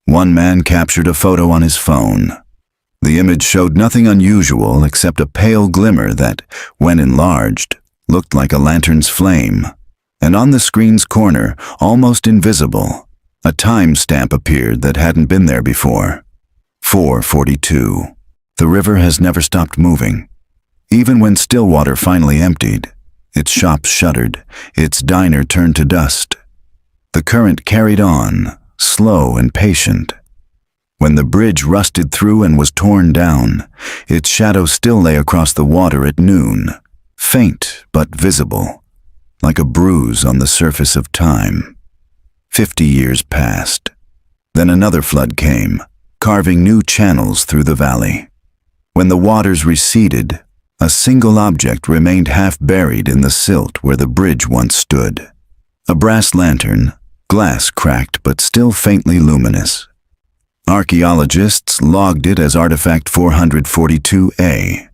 One man captured a photo on his phone. The image showed nothing unusual except a pale glimmer that, when enlarged, looked like a lantern's flame. And on the screen's corner, almost invisible, a time stamp appeared that hadn't been there before. 4:42. The river has never stopped moving. Even when Stillwater finally emptied, its shops shuttered, its diner turned to dust. The current carried on, slow and patient. When the bridge rusted through and was torn down, its shadow still lay across the water at noon, faint but visible, like a bruise on the surface of time. 50 years passed. Then another flood came, carving new channels through the valley. When the waters receded, a single object remained half buried in the silt where the bridge once stood. A brass lantern, glass cracked but still faintly luminous. Archaeologists logged it as Artifact 442A.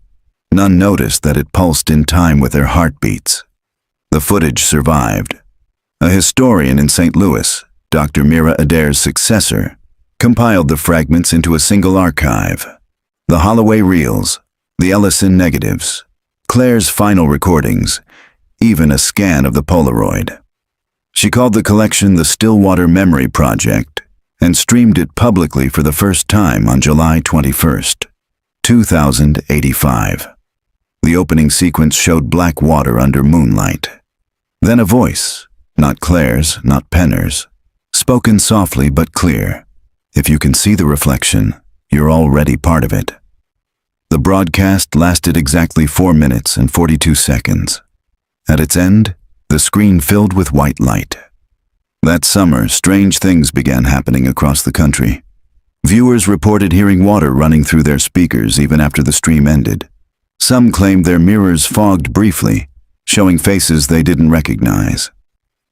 None noticed that it pulsed in time with their heartbeats. The footage survived. A historian in St. Louis, Dr. Mira Adair's successor, compiled the fragments into a single archive. The Holloway reels, the Ellison negatives, Claire's final recordings, even a scan of the Polaroid. She called the collection the Stillwater Memory Project and streamed it publicly for the first time on July 21st, 2085. The opening sequence showed black water under moonlight. Then a voice, not Claire's, not Penner's, spoken softly but clear. "If you can see the reflection, you're already part of it." The broadcast lasted exactly 4 minutes and 42 seconds. At its end, the screen filled with white light. That summer, strange things began happening across the country. Viewers reported hearing water running through their speakers even after the stream ended. Some claimed their mirrors fogged briefly, showing faces they didn't recognize.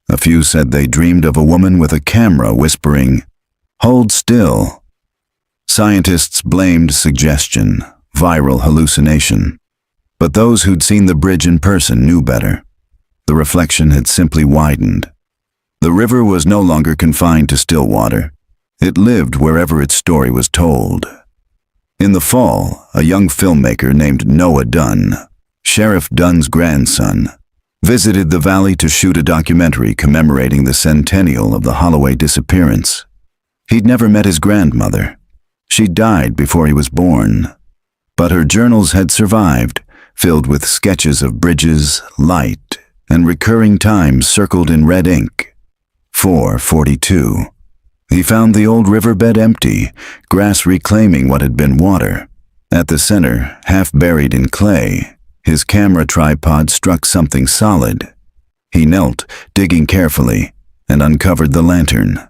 A few said they dreamed of a woman with a camera whispering, "Hold still." Scientists blamed suggestion, viral hallucination. But those who'd seen the bridge in person knew better. The reflection had simply widened. The river was no longer confined to still water. It lived wherever its story was told. In the fall, a young filmmaker named Noah Dunn, Sheriff Dunn's grandson, visited the valley to shoot a documentary commemorating the centennial of the Holloway disappearance. He'd never met his grandmother. She died before he was born. But her journals had survived, filled with sketches of bridges, light, and recurring times circled in red ink. 4:42. He found the old riverbed empty, grass reclaiming what had been water. At the center, half buried in clay, his camera tripod struck something solid. He knelt, digging carefully, and uncovered the lantern.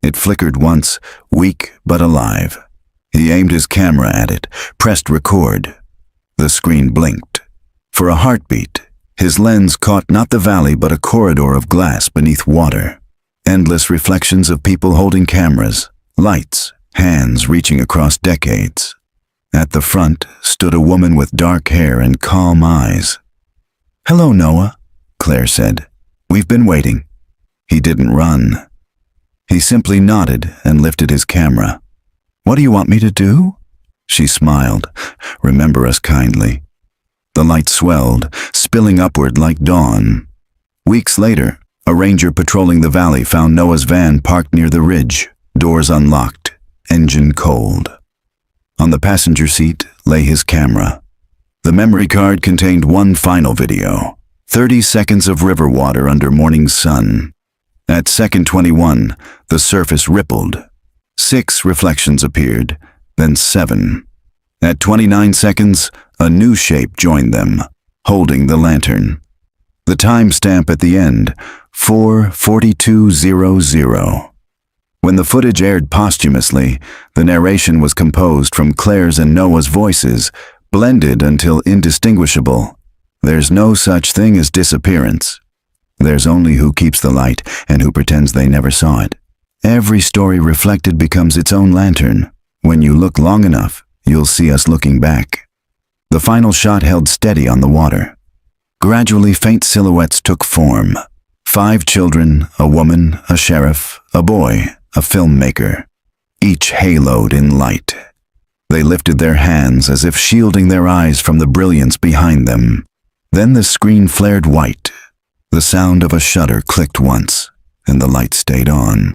It flickered once, weak but alive. He aimed his camera at it, pressed record. The screen blinked. For a heartbeat, his lens caught not the valley but a corridor of glass beneath water. Endless reflections of people holding cameras, lights, hands reaching across decades. At the front stood a woman with dark hair and calm eyes. "Hello, Noah," Claire said. "We've been waiting." He didn't run. He simply nodded and lifted his camera. "What do you want me to do?" She smiled. "Remember us kindly." The light swelled, spilling upward like dawn. Weeks later, a ranger patrolling the valley found Noah's van parked near the ridge, doors unlocked, engine cold. On the passenger seat lay his camera. The memory card contained one final video, 30 seconds of river water under morning sun. At second 21, the surface rippled. 6 reflections appeared, then 7. At 29 seconds, a new shape joined them, holding the lantern. The timestamp at the end, 4:42:00. When the footage aired posthumously, the narration was composed from Claire's and Noah's voices, blended until indistinguishable. There's no such thing as disappearance. There's only who keeps the light and who pretends they never saw it. Every story reflected becomes its own lantern. When you look long enough, you'll see us looking back. The final shot held steady on the water. Gradually, faint silhouettes took form. 5 children, a woman, a sheriff, a boy, a filmmaker, each haloed in light. They lifted their hands as if shielding their eyes from the brilliance behind them. Then the screen flared white. The sound of a shutter clicked once, and the light stayed on.